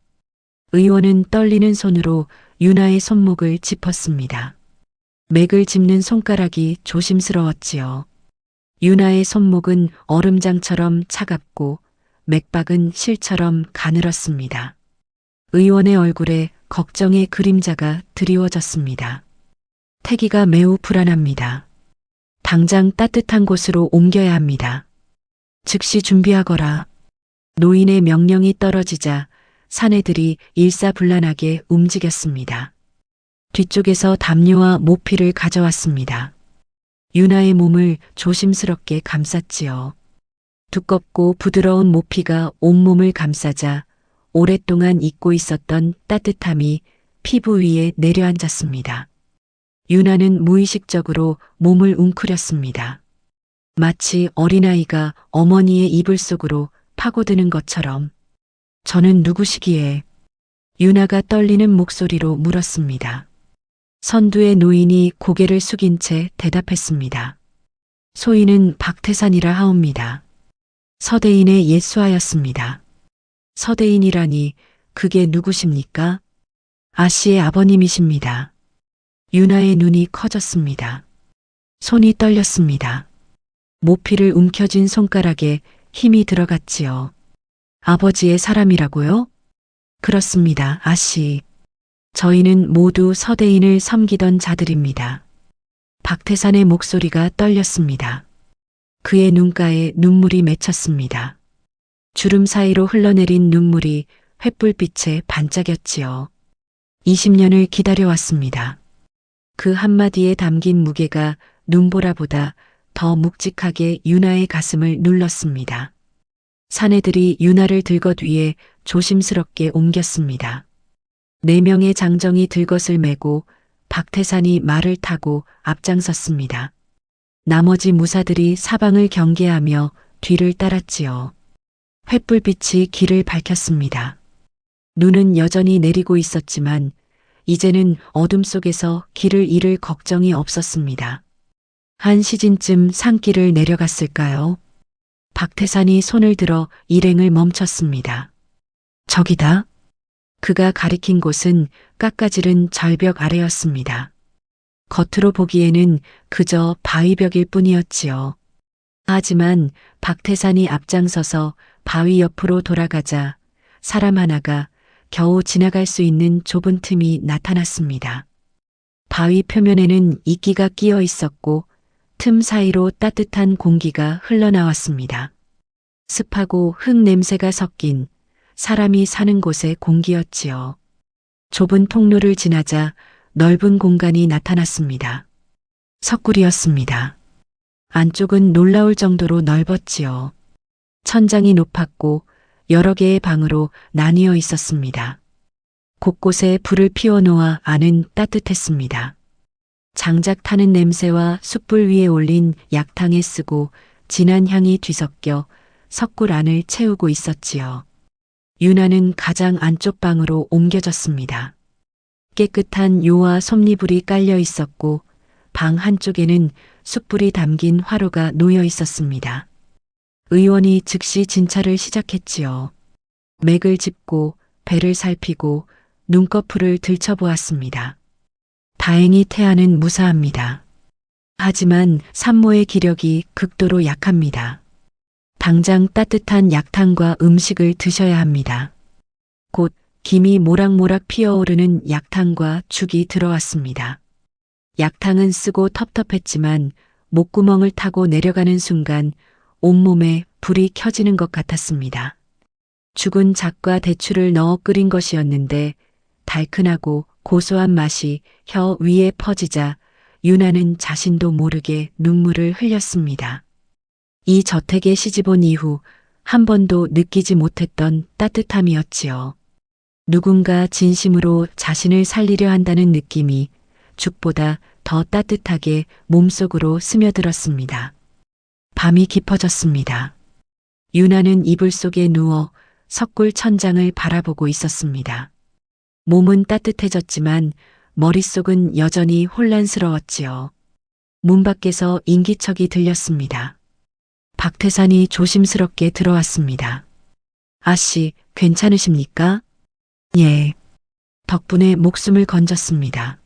의원은 떨리는 손으로 유나의 손목을 짚었습니다. 맥을 짚는 손가락이 조심스러웠지요. 유나의 손목은 얼음장처럼 차갑고 맥박은 실처럼 가늘었습니다. 의원의 얼굴에 걱정의 그림자가 드리워졌습니다. 태기가 매우 불안합니다. 당장 따뜻한 곳으로 옮겨야 합니다. 즉시 준비하거라. 노인의 명령이 떨어지자 사내들이 일사불란하게 움직였습니다. 뒤쪽에서 담요와 모피를 가져왔습니다. 유나의 몸을 조심스럽게 감쌌지요. 두껍고 부드러운 모피가 온몸을 감싸자 오랫동안 잊고 있었던 따뜻함이 피부 위에 내려앉았습니다. 유나는 무의식적으로 몸을 웅크렸습니다. 마치 어린아이가 어머니의 이불 속으로 파고드는 것처럼. 저는 누구시기에? 유나가 떨리는 목소리로 물었습니다. 선두의 노인이 고개를 숙인 채 대답했습니다. 소인은 박태산이라 하옵니다. 서대인의 옛수하였습니다. 서대인이라니 그게 누구십니까? 아씨의 아버님이십니다. 유나의 눈이 커졌습니다. 손이 떨렸습니다. 모피를 움켜쥔 손가락에 힘이 들어갔지요. 아버지의 사람이라고요? 그렇습니다, 아씨. 저희는 모두 서대인을 섬기던 자들입니다. 박태산의 목소리가 떨렸습니다. 그의 눈가에 눈물이 맺혔습니다. 주름 사이로 흘러내린 눈물이 횃불빛에 반짝였지요. 20년을 기다려왔습니다. 그 한마디에 담긴 무게가 눈보라보다 더 묵직하게 유나의 가슴을 눌렀습니다. 사내들이 유나를 들것 위에 조심스럽게 옮겼습니다. 4명의 장정이 들것을 메고 박태산이 말을 타고 앞장섰습니다. 나머지 무사들이 사방을 경계하며 뒤를 따랐지요. 횃불빛이 길을 밝혔습니다. 눈은 여전히 내리고 있었지만 이제는 어둠 속에서 길을 잃을 걱정이 없었습니다. 한 시즌쯤 산길을 내려갔을까요? 박태산이 손을 들어 일행을 멈췄습니다. 저기다. 그가 가리킨 곳은 깎아지른 절벽 아래였습니다. 겉으로 보기에는 그저 바위벽일 뿐이었지요. 하지만 박태산이 앞장서서 바위 옆으로 돌아가자 사람 하나가 겨우 지나갈 수 있는 좁은 틈이 나타났습니다. 바위 표면에는 이끼가 끼어 있었고 틈 사이로 따뜻한 공기가 흘러나왔습니다. 습하고 흙 냄새가 섞인 사람이 사는 곳의 공기였지요. 좁은 통로를 지나자 넓은 공간이 나타났습니다. 석굴이었습니다. 안쪽은 놀라울 정도로 넓었지요. 천장이 높았고 여러 개의 방으로 나뉘어 있었습니다. 곳곳에 불을 피워놓아 안은 따뜻했습니다. 장작 타는 냄새와 숯불 위에 올린 약탕에 쓰고 진한 향이 뒤섞여 석굴 안을 채우고 있었지요. 유나는 가장 안쪽 방으로 옮겨졌습니다. 깨끗한 요와 솜니불이 깔려 있었고 방 한쪽에는 숯불이 담긴 화로가 놓여 있었습니다. 의원이 즉시 진찰을 시작했지요. 맥을 짚고 배를 살피고 눈꺼풀을 들춰보았습니다. 다행히 태아는 무사합니다. 하지만 산모의 기력이 극도로 약합니다. 당장 따뜻한 약탕과 음식을 드셔야 합니다. 곧 김이 모락모락 피어오르는 약탕과 죽이 들어왔습니다. 약탕은 쓰고 텁텁했지만 목구멍을 타고 내려가는 순간 온몸에 불이 켜지는 것 같았습니다. 죽은 잣과 대추를 넣어 끓인 것이었는데 달큰하고 고소한 맛이 혀 위에 퍼지자 유나는 자신도 모르게 눈물을 흘렸습니다. 이 저택에 시집온 이후 한 번도 느끼지 못했던 따뜻함이었지요. 누군가 진심으로 자신을 살리려 한다는 느낌이 죽보다 더 따뜻하게 몸속으로 스며들었습니다. 밤이 깊어졌습니다. 유나는 이불 속에 누워 석굴 천장을 바라보고 있었습니다. 몸은 따뜻해졌지만 머릿속은 여전히 혼란스러웠지요. 문 밖에서 인기척이 들렸습니다. 박태산이 조심스럽게 들어왔습니다. 아씨, 괜찮으십니까? 예. 덕분에 목숨을 건졌습니다.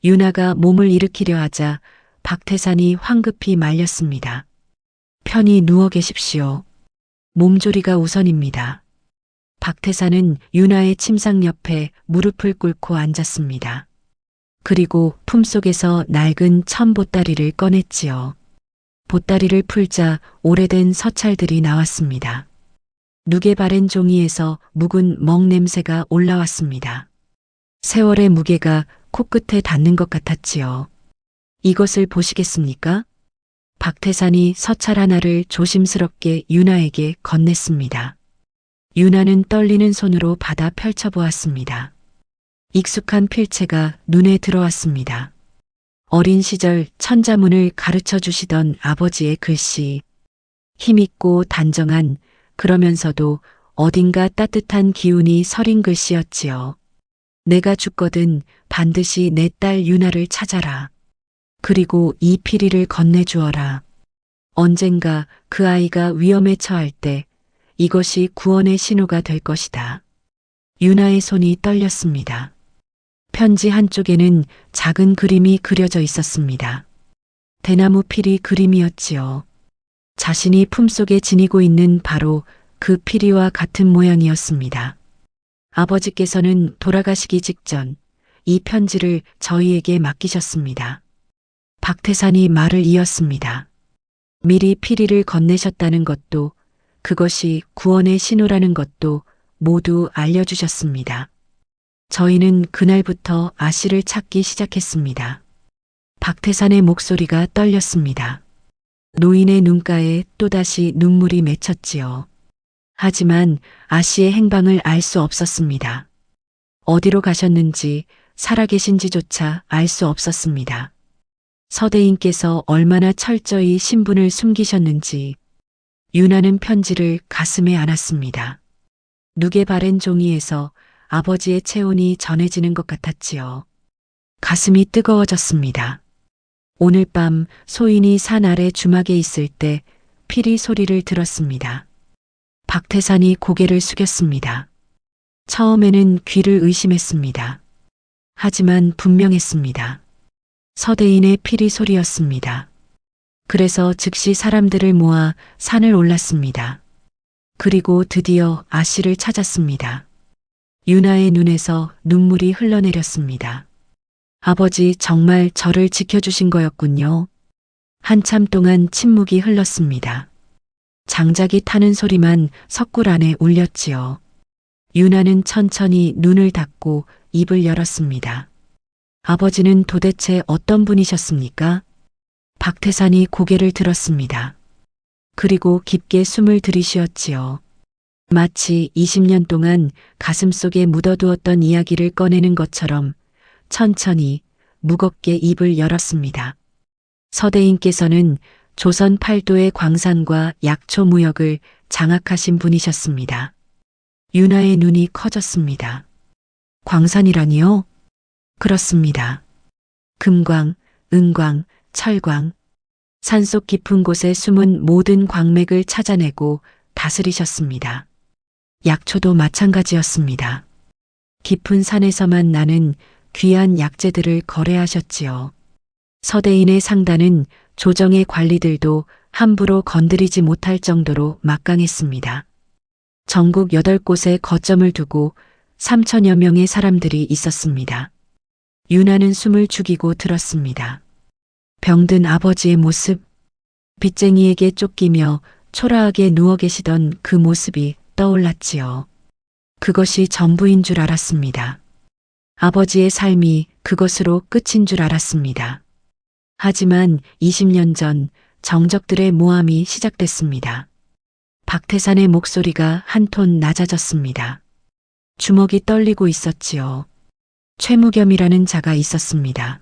유나가 몸을 일으키려 하자 박태산이 황급히 말렸습니다. 편히 누워 계십시오. 몸조리가 우선입니다. 박태산은 유나의 침상 옆에 무릎을 꿇고 앉았습니다. 그리고 품속에서 낡은 천 보따리를 꺼냈지요. 보따리를 풀자 오래된 서찰들이 나왔습니다. 누게 바랜 종이에서 묵은 먹 냄새가 올라왔습니다. 세월의 무게가 코끝에 닿는 것 같았지요. 이것을 보시겠습니까? 박태산이 서찰 하나를 조심스럽게 유나에게 건넸습니다. 유나는 떨리는 손으로 받아 펼쳐보았습니다. 익숙한 필체가 눈에 들어왔습니다. 어린 시절 천자문을 가르쳐 주시던 아버지의 글씨. 힘있고 단정한, 그러면서도 어딘가 따뜻한 기운이 서린 글씨였지요. 내가 죽거든 반드시 내 딸 유나를 찾아라. 그리고 이 피리를 건네주어라. 언젠가 그 아이가 위험에 처할 때 이것이 구원의 신호가 될 것이다. 유나의 손이 떨렸습니다. 편지 한쪽에는 작은 그림이 그려져 있었습니다. 대나무 피리 그림이었지요. 자신이 품속에 지니고 있는 바로 그 피리와 같은 모양이었습니다. 아버지께서는 돌아가시기 직전 이 편지를 저희에게 맡기셨습니다. 박태산이 말을 이었습니다. 미리 피리를 건네셨다는 것도 그것이 구원의 신호라는 것도 모두 알려주셨습니다. 저희는 그날부터 아씨를 찾기 시작했습니다. 박태산의 목소리가 떨렸습니다. 노인의 눈가에 또다시 눈물이 맺혔지요. 하지만 아씨의 행방을 알 수 없었습니다. 어디로 가셨는지 살아계신지조차 알 수 없었습니다. 서대인께서 얼마나 철저히 신분을 숨기셨는지 유나는 편지를 가슴에 안았습니다. 누게 바랜 종이에서 아버지의 체온이 전해지는 것 같았지요. 가슴이 뜨거워졌습니다. 오늘 밤 소인이 산 아래 주막에 있을 때 피리 소리를 들었습니다. 박태산이 고개를 숙였습니다. 처음에는 귀를 의심했습니다. 하지만 분명했습니다. 서대인의 피리 소리였습니다. 그래서 즉시 사람들을 모아 산을 올랐습니다. 그리고 드디어 아씨를 찾았습니다. 유나의 눈에서 눈물이 흘러내렸습니다. 아버지 정말 저를 지켜주신 거였군요. 한참 동안 침묵이 흘렀습니다. 장작이 타는 소리만 석굴 안에 울렸지요. 유나는 천천히 눈을 닫고 입을 열었습니다. 아버지는 도대체 어떤 분이셨습니까? 박태산이 고개를 들었습니다. 그리고 깊게 숨을 들이쉬었지요. 마치 20년 동안 가슴속에 묻어두었던 이야기를 꺼내는 것처럼 천천히 무겁게 입을 열었습니다. 서대인께서는 조선 팔도의 광산과 약초 무역을 장악하신 분이셨습니다. 윤아의 눈이 커졌습니다. 광산이라니요? 그렇습니다. 금광, 은광, 철광. 산속 깊은 곳에 숨은 모든 광맥을 찾아내고 다스리셨습니다. 약초도 마찬가지였습니다. 깊은 산에서만 나는 귀한 약재들을 거래하셨지요. 서대인의 상단은 조정의 관리들도 함부로 건드리지 못할 정도로 막강했습니다. 전국 8곳에 거점을 두고 3천여 명의 사람들이 있었습니다. 윤아는 숨을 죽이고 들었습니다. 병든 아버지의 모습, 빚쟁이에게 쫓기며 초라하게 누워 계시던 그 모습이 떠올랐지요. 그것이 전부인 줄 알았습니다. 아버지의 삶이 그것으로 끝인 줄 알았습니다. 하지만 20년 전 정적들의 모함이 시작됐습니다. 박태산의 목소리가 한 톤 낮아졌습니다. 주먹이 떨리고 있었지요. 최무겸이라는 자가 있었습니다.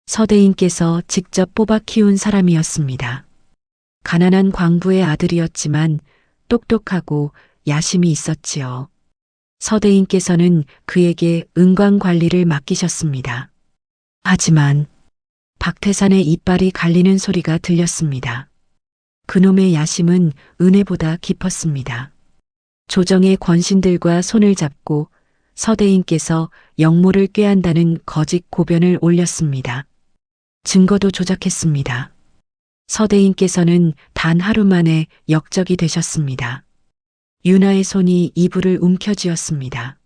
서대인께서 직접 뽑아 키운 사람이었습니다. 가난한 광부의 아들이었지만 똑똑하고 야심이 있었지요. 서대인께서는 그에게 은광 관리를 맡기셨습니다. 하지만 박태산의 이빨이 갈리는 소리가 들렸습니다. 그놈의 야심은 은혜보다 깊었습니다. 조정의 권신들과 손을 잡고 서대인께서 역모를 꾀한다는 거짓 고변을 올렸습니다. 증거도 조작했습니다. 서대인께서는 단 하루 만에 역적이 되셨습니다. 윤아의 손이 이불을 움켜쥐었습니다.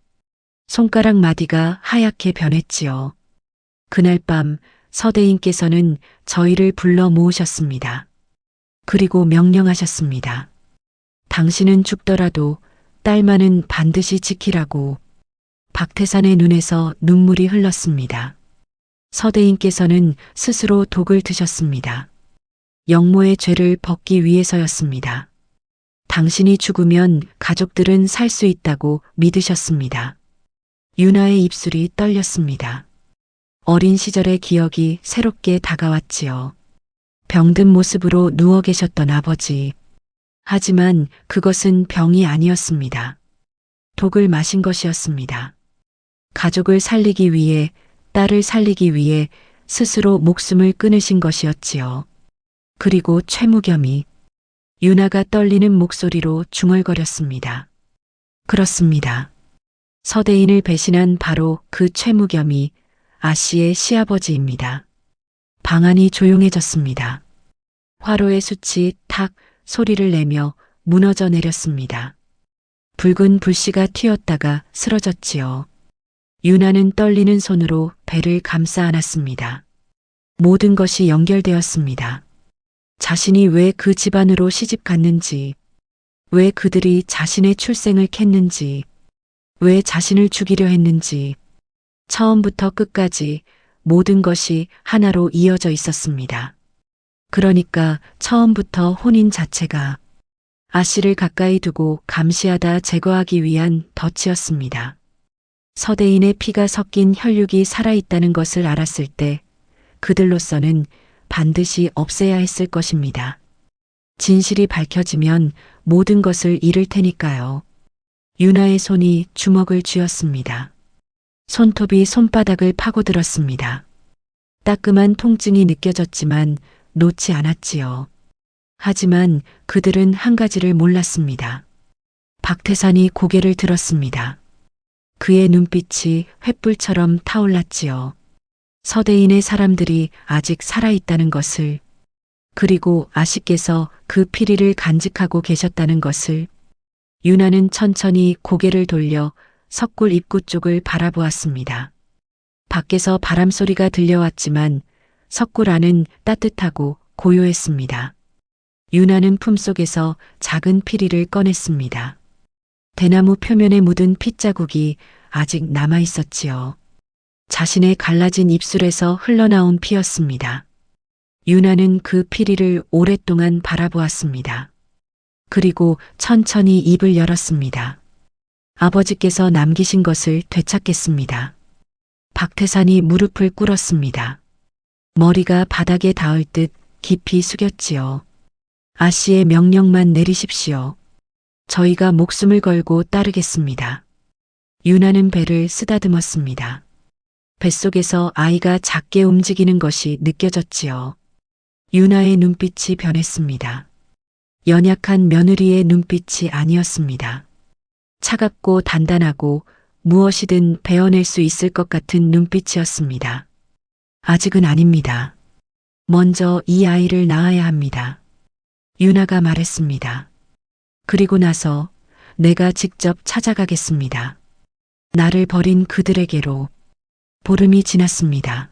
손가락 마디가 하얗게 변했지요. 그날 밤 서대인께서는 저희를 불러 모으셨습니다. 그리고 명령하셨습니다. 당신은 죽더라도 딸만은 반드시 지키라고. 박태산의 눈에서 눈물이 흘렀습니다. 서대인께서는 스스로 독을 드셨습니다. 역모의 죄를 벗기 위해서였습니다. 당신이 죽으면 가족들은 살 수 있다고 믿으셨습니다. 윤아의 입술이 떨렸습니다. 어린 시절의 기억이 새롭게 다가왔지요. 병든 모습으로 누워 계셨던 아버지. 하지만 그것은 병이 아니었습니다. 독을 마신 것이었습니다. 가족을 살리기 위해, 딸을 살리기 위해 스스로 목숨을 끊으신 것이었지요. 그리고 최무겸이 윤아가 떨리는 목소리로 중얼거렸습니다. 그렇습니다. 서대인을 배신한 바로 그 최무겸이 아씨의 시아버지입니다. 방안이 조용해졌습니다. 화로의 숯이 탁 소리를 내며 무너져 내렸습니다. 붉은 불씨가 튀었다가 쓰러졌지요. 윤아는 떨리는 손으로 배를 감싸 안았습니다. 모든 것이 연결되었습니다. 자신이 왜 그 집안으로 시집 갔는지, 왜 그들이 자신의 출생을 캤는지, 왜 자신을 죽이려 했는지, 처음부터 끝까지 모든 것이 하나로 이어져 있었습니다. 그러니까 처음부터 혼인 자체가 아씨를 가까이 두고 감시하다 제거하기 위한 덫이었습니다. 서대인의 피가 섞인 혈육이 살아있다는 것을 알았을 때 그들로서는 반드시 없애야 했을 것입니다. 진실이 밝혀지면 모든 것을 잃을 테니까요. 윤아의 손이 주먹을 쥐었습니다. 손톱이 손바닥을 파고들었습니다. 따끔한 통증이 느껴졌지만 놓지 않았지요. 하지만 그들은 한 가지를 몰랐습니다. 박태산이 고개를 들었습니다. 그의 눈빛이 횃불처럼 타올랐지요. 서대인의 사람들이 아직 살아있다는 것을, 그리고 아씨께서 그 피리를 간직하고 계셨다는 것을. 윤아는 천천히 고개를 돌려 석굴 입구 쪽을 바라보았습니다. 밖에서 바람소리가 들려왔지만 석굴 안은 따뜻하고 고요했습니다. 윤아는 품속에서 작은 피리를 꺼냈습니다. 대나무 표면에 묻은 핏자국이 아직 남아 있었지요. 자신의 갈라진 입술에서 흘러나온 피였습니다. 유나는 그 피리를 오랫동안 바라보았습니다. 그리고 천천히 입을 열었습니다. 아버지께서 남기신 것을 되찾겠습니다. 박태산이 무릎을 꿇었습니다. 머리가 바닥에 닿을 듯 깊이 숙였지요. 아씨의 명령만 내리십시오. 저희가 목숨을 걸고 따르겠습니다. 유나는 배를 쓰다듬었습니다. 뱃속에서 아이가 작게 움직이는 것이 느껴졌지요. 유나의 눈빛이 변했습니다. 연약한 며느리의 눈빛이 아니었습니다. 차갑고 단단하고 무엇이든 베어낼 수 있을 것 같은 눈빛이었습니다. 아직은 아닙니다. 먼저 이 아이를 낳아야 합니다. 유나가 말했습니다. 그리고 나서 내가 직접 찾아가겠습니다. 나를 버린 그들에게로. 보름이 지났습니다.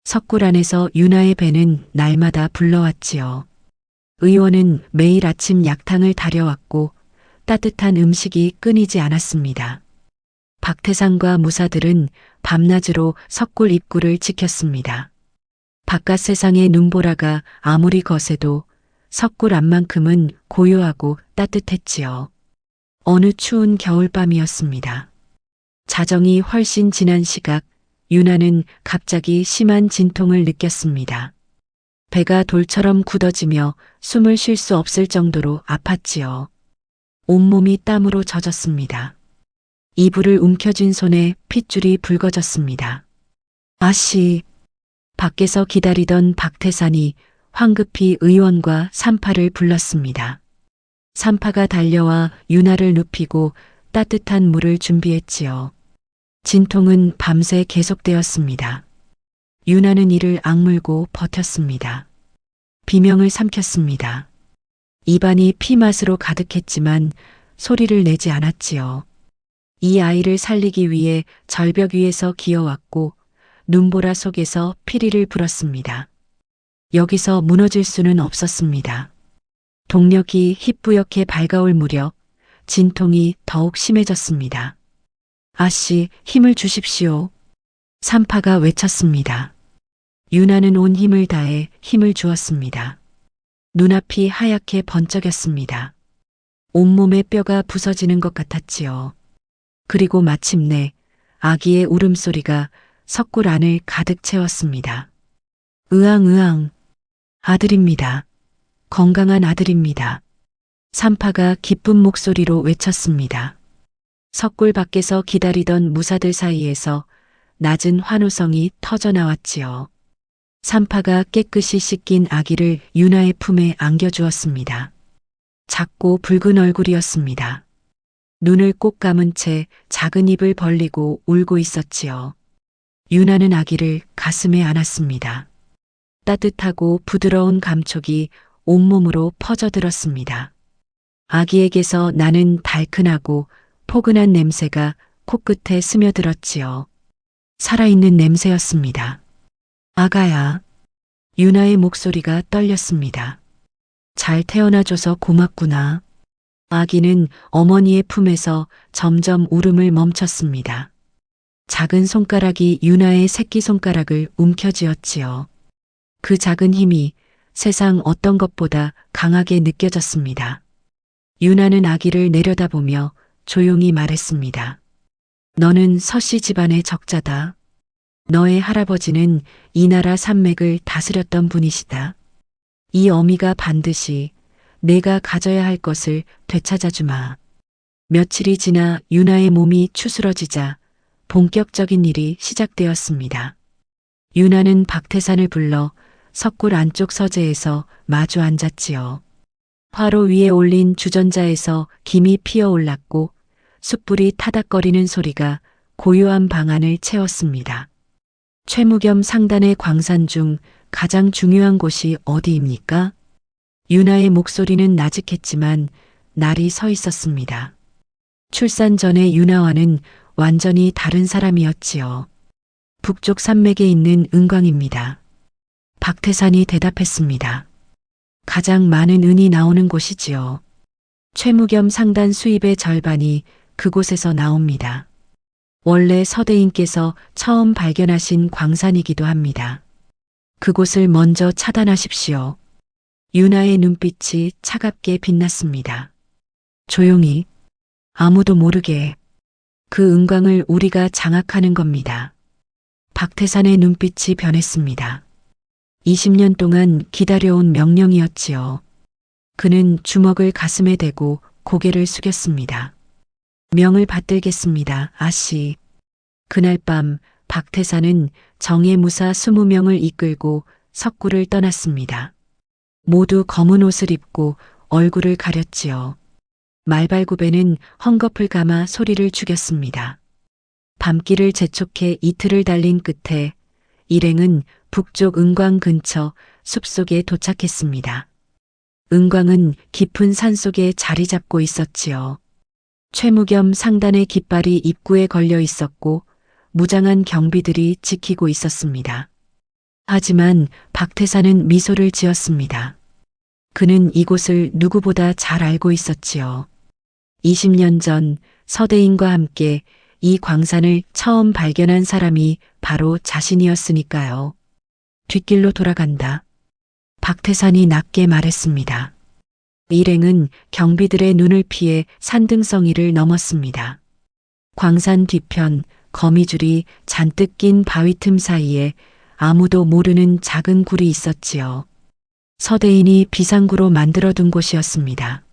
석굴 안에서 유나의 배는 날마다 불러왔지요. 의원은 매일 아침 약탕을 다려왔고 따뜻한 음식이 끊이지 않았습니다. 박태상과 무사들은 밤낮으로 석굴 입구를 지켰습니다. 바깥 세상의 눈보라가 아무리 거세도 석굴 안만큼은 고요하고 따뜻했지요. 어느 추운 겨울밤이었습니다. 자정이 훨씬 지난 시각, 유나는 갑자기 심한 진통을 느꼈습니다. 배가 돌처럼 굳어지며 숨을 쉴 수 없을 정도로 아팠지요. 온몸이 땀으로 젖었습니다. 이불을 움켜쥔 손에 핏줄이 붉어졌습니다. 아씨, 밖에서 기다리던 박태산이 황급히 의원과 산파를 불렀습니다. 산파가 달려와 유나를 눕히고 따뜻한 물을 준비했지요. 진통은 밤새 계속되었습니다. 유나는 이를 악물고 버텼습니다. 비명을 삼켰습니다. 입안이 피맛으로 가득했지만 소리를 내지 않았지요. 이 아이를 살리기 위해 절벽 위에서 기어왔고 눈보라 속에서 피리를 불었습니다. 여기서 무너질 수는 없었습니다. 동력이 희뿌옇게 밝아올 무렵 진통이 더욱 심해졌습니다. 아씨, 힘을 주십시오. 산파가 외쳤습니다. 유나는 온 힘을 다해 힘을 주었습니다. 눈앞이 하얗게 번쩍였습니다. 온몸의 뼈가 부서지는 것 같았지요. 그리고 마침내 아기의 울음소리가 석굴 안을 가득 채웠습니다. 으앙으앙. 아들입니다. 건강한 아들입니다. 산파가 기쁜 목소리로 외쳤습니다. 석굴 밖에서 기다리던 무사들 사이에서 낮은 환호성이 터져나왔지요. 산파가 깨끗이 씻긴 아기를 유나의 품에 안겨주었습니다. 작고 붉은 얼굴이었습니다. 눈을 꼭 감은 채 작은 입을 벌리고 울고 있었지요. 유나는 아기를 가슴에 안았습니다. 따뜻하고 부드러운 감촉이 온몸으로 퍼져들었습니다. 아기에게서 나는 달큰하고 포근한 냄새가 코끝에 스며들었지요. 살아있는 냄새였습니다. 아가야. 유나의 목소리가 떨렸습니다. 잘 태어나줘서 고맙구나. 아기는 어머니의 품에서 점점 울음을 멈췄습니다. 작은 손가락이 유나의 새끼손가락을 움켜쥐었지요. 그 작은 힘이 세상 어떤 것보다 강하게 느껴졌습니다. 유나는 아기를 내려다보며 조용히 말했습니다. 너는 서씨 집안의 적자다. 너의 할아버지는 이 나라 산맥을 다스렸던 분이시다. 이 어미가 반드시 내가 가져야 할 것을 되찾아주마. 며칠이 지나 유나의 몸이 추스러지자 본격적인 일이 시작되었습니다. 유나는 박태산을 불러 석굴 안쪽 서재에서 마주 앉았지요. 화로 위에 올린 주전자에서 김이 피어올랐고 숯불이 타닥거리는 소리가 고요한 방 안을 채웠습니다. 최무겸 상단의 광산 중 가장 중요한 곳이 어디입니까? 유나의 목소리는 나직했지만 날이 서 있었습니다. 출산 전의 유나와는 완전히 다른 사람이었지요. 북쪽 산맥에 있는 은광입니다. 박태산이 대답했습니다. 가장 많은 은이 나오는 곳이지요. 최무겸 상단 수입의 절반이 그곳에서 나옵니다. 원래 서대인께서 처음 발견하신 광산이기도 합니다. 그곳을 먼저 차단하십시오. 유나의 눈빛이 차갑게 빛났습니다. 조용히, 아무도 모르게. 그 은광을 우리가 장악하는 겁니다. 박태산의 눈빛이 변했습니다. 20년 동안 기다려온 명령이었지요. 그는 주먹을 가슴에 대고 고개를 숙였습니다. 명을 받들겠습니다, 아씨. 그날 밤 박태산은 정예무사 20명을 이끌고 석구를 떠났습니다. 모두 검은 옷을 입고 얼굴을 가렸지요. 말발굽에는 헝겊을 감아 소리를 죽였습니다. 밤길을 재촉해 이틀을 달린 끝에 일행은 북쪽 은광 근처 숲속에 도착했습니다. 은광은 깊은 산속에 자리 잡고 있었지요. 최무겸 상단의 깃발이 입구에 걸려 있었고 무장한 경비들이 지키고 있었습니다. 하지만 박태산은 미소를 지었습니다. 그는 이곳을 누구보다 잘 알고 있었지요. 20년 전 서대인과 함께 이 광산을 처음 발견한 사람이 바로 자신이었으니까요. 뒷길로 돌아간다. 박태산이 낮게 말했습니다. 일행은 경비들의 눈을 피해 산등성이를 넘었습니다. 광산 뒤편 거미줄이 잔뜩 낀 바위 틈 사이에 아무도 모르는 작은 굴이 있었지요. 서대인이 비상구로 만들어둔 곳이었습니다.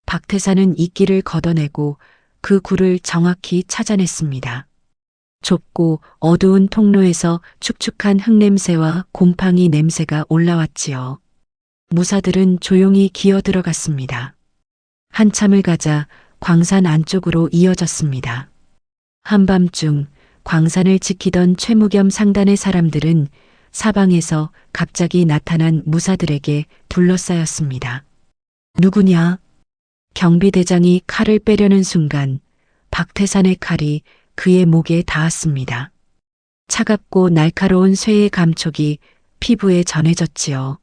박태산은 이끼를 걷어내고 그 굴을 정확히 찾아냈습니다. 좁고 어두운 통로에서 축축한 흙냄새와 곰팡이 냄새가 올라왔지요. 무사들은 조용히 기어 들어갔습니다. 한참을 가자 광산 안쪽으로 이어졌습니다. 한밤중 광산을 지키던 최무겸 상단의 사람들은 사방에서 갑자기 나타난 무사들에게 둘러싸였습니다. 누구냐? 경비대장이 칼을 빼려는 순간 박태산의 칼이 그의 목에 닿았습니다. 차갑고 날카로운 쇠의 감촉이 피부에 전해졌지요.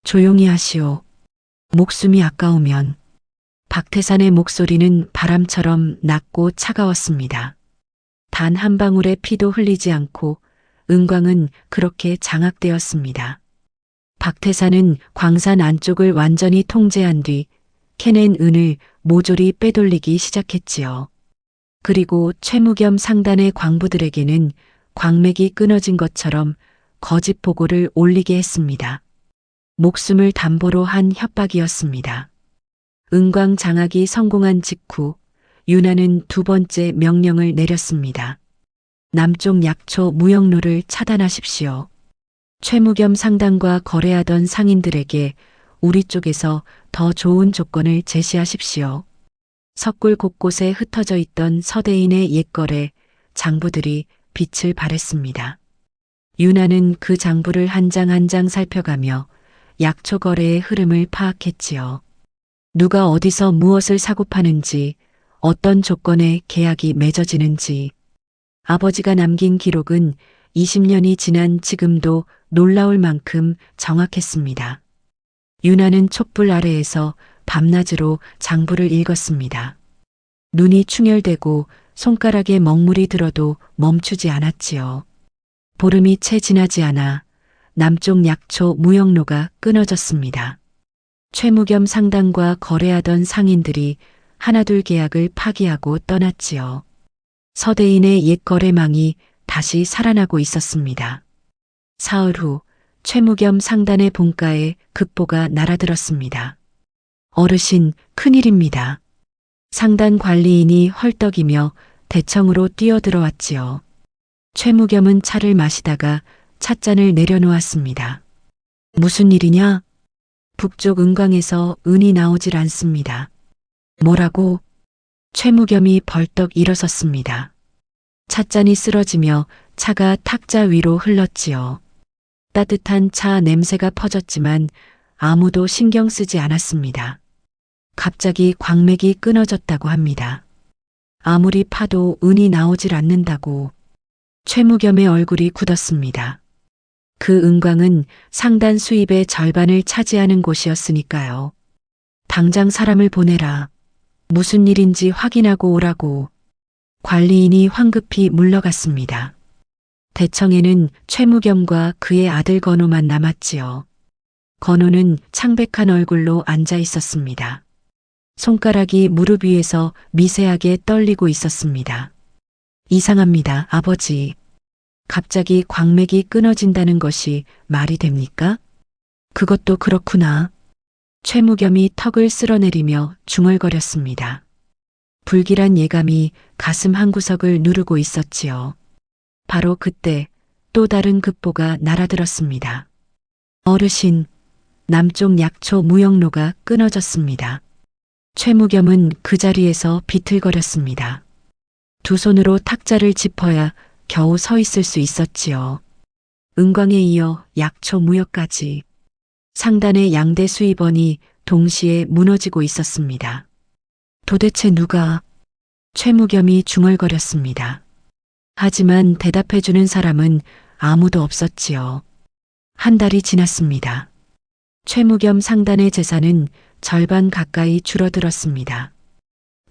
조용히 하시오. 목숨이 아까우면. 박태산의 목소리는 바람처럼 낮고 차가웠습니다. 단 한 방울의 피도 흘리지 않고 은광은 그렇게 장악되었습니다. 박태산은 광산 안쪽을 완전히 통제한 뒤 캐낸 은을 모조리 빼돌리기 시작했지요. 그리고 최무겸 상단의 광부들에게는 광맥이 끊어진 것처럼 거짓 보고를 올리게 했습니다. 목숨을 담보로 한 협박이었습니다. 은광 장악이 성공한 직후 윤하는 두 번째 명령을 내렸습니다. 남쪽 약초 무역로를 차단하십시오. 최무겸 상단과 거래하던 상인들에게 우리 쪽에서 더 좋은 조건을 제시하십시오. 석굴 곳곳에 흩어져 있던 서대인의 옛거래 장부들이 빛을 발했습니다. 윤하는 그 장부를 한 장 한 장 살펴가며 약초 거래의 흐름을 파악했지요. 누가 어디서 무엇을 사고 파는지, 어떤 조건에 계약이 맺어지는지. 아버지가 남긴 기록은 20년이 지난 지금도 놀라울 만큼 정확했습니다. 윤하는 촛불 아래에서 밤낮으로 장부를 읽었습니다. 눈이 충혈되고 손가락에 먹물이 들어도 멈추지 않았지요. 보름이 채 지나지 않아 남쪽 약초 무역로가 끊어졌습니다. 최무겸 상단과 거래하던 상인들이 하나둘 계약을 파기하고 떠났지요. 서대인의 옛 거래망이 다시 살아나고 있었습니다. 사흘 후 최무겸 상단의 본가에 급보가 날아들었습니다. 어르신, 큰일입니다. 상단 관리인이 헐떡이며 대청으로 뛰어들어왔지요. 최무겸은 차를 마시다가 찻잔을 내려놓았습니다. 무슨 일이냐? 북쪽 은광에서 은이 나오질 않습니다. 뭐라고? 최무겸이 벌떡 일어섰습니다. 찻잔이 쓰러지며 차가 탁자 위로 흘렀지요. 따뜻한 차 냄새가 퍼졌지만 아무도 신경 쓰지 않았습니다. 갑자기 광맥이 끊어졌다고 합니다. 아무리 파도 은이 나오질 않는다고. 최무겸의 얼굴이 굳었습니다. 그 은광은 상단 수입의 절반을 차지하는 곳이었으니까요. 당장 사람을 보내라. 무슨 일인지 확인하고 오라고. 관리인이 황급히 물러갔습니다. 대청에는 최무겸과 그의 아들 건호만 남았지요. 건호는 창백한 얼굴로 앉아 있었습니다. 손가락이 무릎 위에서 미세하게 떨리고 있었습니다. 이상합니다, 아버지. 갑자기 광맥이 끊어진다는 것이 말이 됩니까? 그것도 그렇구나. 최무겸이 턱을 쓸어내리며 중얼거렸습니다. 불길한 예감이 가슴 한구석을 누르고 있었지요. 바로 그때 또 다른 급보가 날아들었습니다. 어르신, 남쪽 약초 무역로가 끊어졌습니다. 최무겸은 그 자리에서 비틀거렸습니다. 두 손으로 탁자를 짚어야 겨우 서 있을 수 있었지요. 은광에 이어 약초 무역까지 상단의 양대 수입원이 동시에 무너지고 있었습니다. 도대체 누가? 최무겸이 중얼거렸습니다. 하지만 대답해주는 사람은 아무도 없었지요. 한 달이 지났습니다. 최무겸 상단의 재산은 절반 가까이 줄어들었습니다.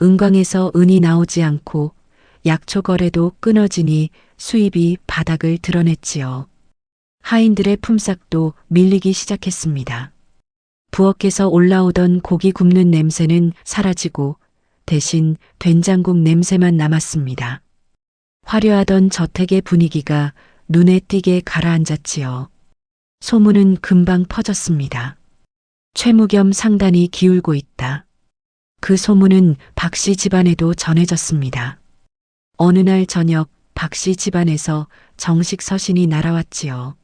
은광에서 은이 나오지 않고 약초 거래도 끊어지니 수입이 바닥을 드러냈지요. 하인들의 품삯도 밀리기 시작했습니다. 부엌에서 올라오던 고기 굽는 냄새는 사라지고 대신 된장국 냄새만 남았습니다. 화려하던 저택의 분위기가 눈에 띄게 가라앉았지요. 소문은 금방 퍼졌습니다. 최무겸 상단이 기울고 있다. 그 소문은 박씨 집안에도 전해졌습니다. 어느 날 저녁 박씨 집안에서 정식 서신이 날아왔지요.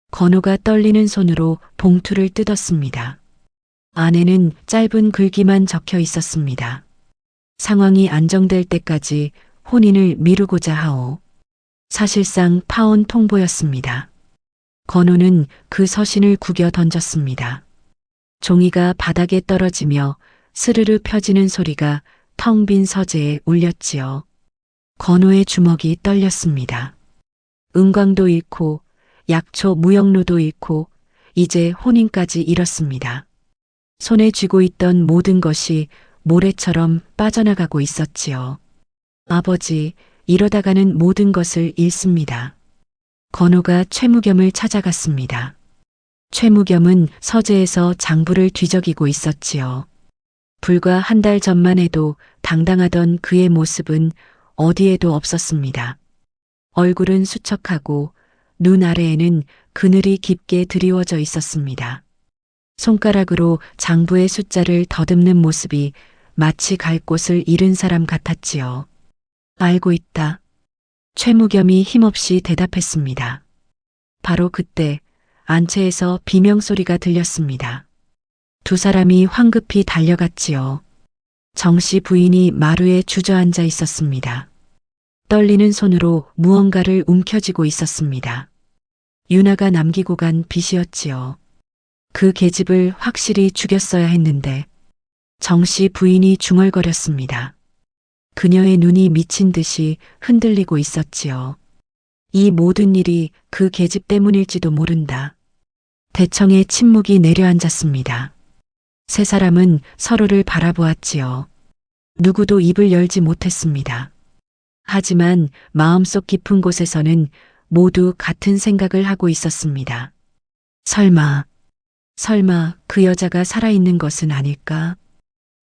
건호가 떨리는 손으로 봉투를 뜯었습니다. 안에는 짧은 글귀만 적혀 있었습니다. 상황이 안정될 때까지 혼인을 미루고자 하오. 사실상 파혼 통보였습니다. 건호는 그 서신을 구겨 던졌습니다. 종이가 바닥에 떨어지며 스르르 펴지는 소리가 텅 빈 서재에 울렸지요. 건호의 주먹이 떨렸습니다. 은광도 잃고 약초 무역로도 잃고 이제 혼인까지 잃었습니다. 손에 쥐고 있던 모든 것이 모래처럼 빠져나가고 있었지요. 아버지, 이러다가는 모든 것을 잃습니다. 건호가 최무겸을 찾아갔습니다. 최무겸은 서재에서 장부를 뒤적이고 있었지요. 불과 한 달 전만 해도 당당하던 그의 모습은 어디에도 없었습니다. 얼굴은 수척하고 눈 아래에는 그늘이 깊게 드리워져 있었습니다. 손가락으로 장부의 숫자를 더듬는 모습이 마치 갈 곳을 잃은 사람 같았지요. 알고 있다. 최무겸이 힘없이 대답했습니다. 바로 그때 안채에서 비명소리가 들렸습니다. 두 사람이 황급히 달려갔지요. 정씨 부인이 마루에 주저앉아 있었습니다. 떨리는 손으로 무언가를 움켜쥐고 있었습니다. 유나가 남기고 간 빚이었지요. 그 계집을 확실히 죽였어야 했는데 정씨 부인이 중얼거렸습니다. 그녀의 눈이 미친 듯이 흔들리고 있었지요. 이 모든 일이 그 계집 때문일지도 모른다. 대청의 침묵이 내려앉았습니다. 세 사람은 서로를 바라보았지요. 누구도 입을 열지 못했습니다. 하지만 마음속 깊은 곳에서는 모두 같은 생각을 하고 있었습니다. 설마 그 여자가 살아있는 것은 아닐까?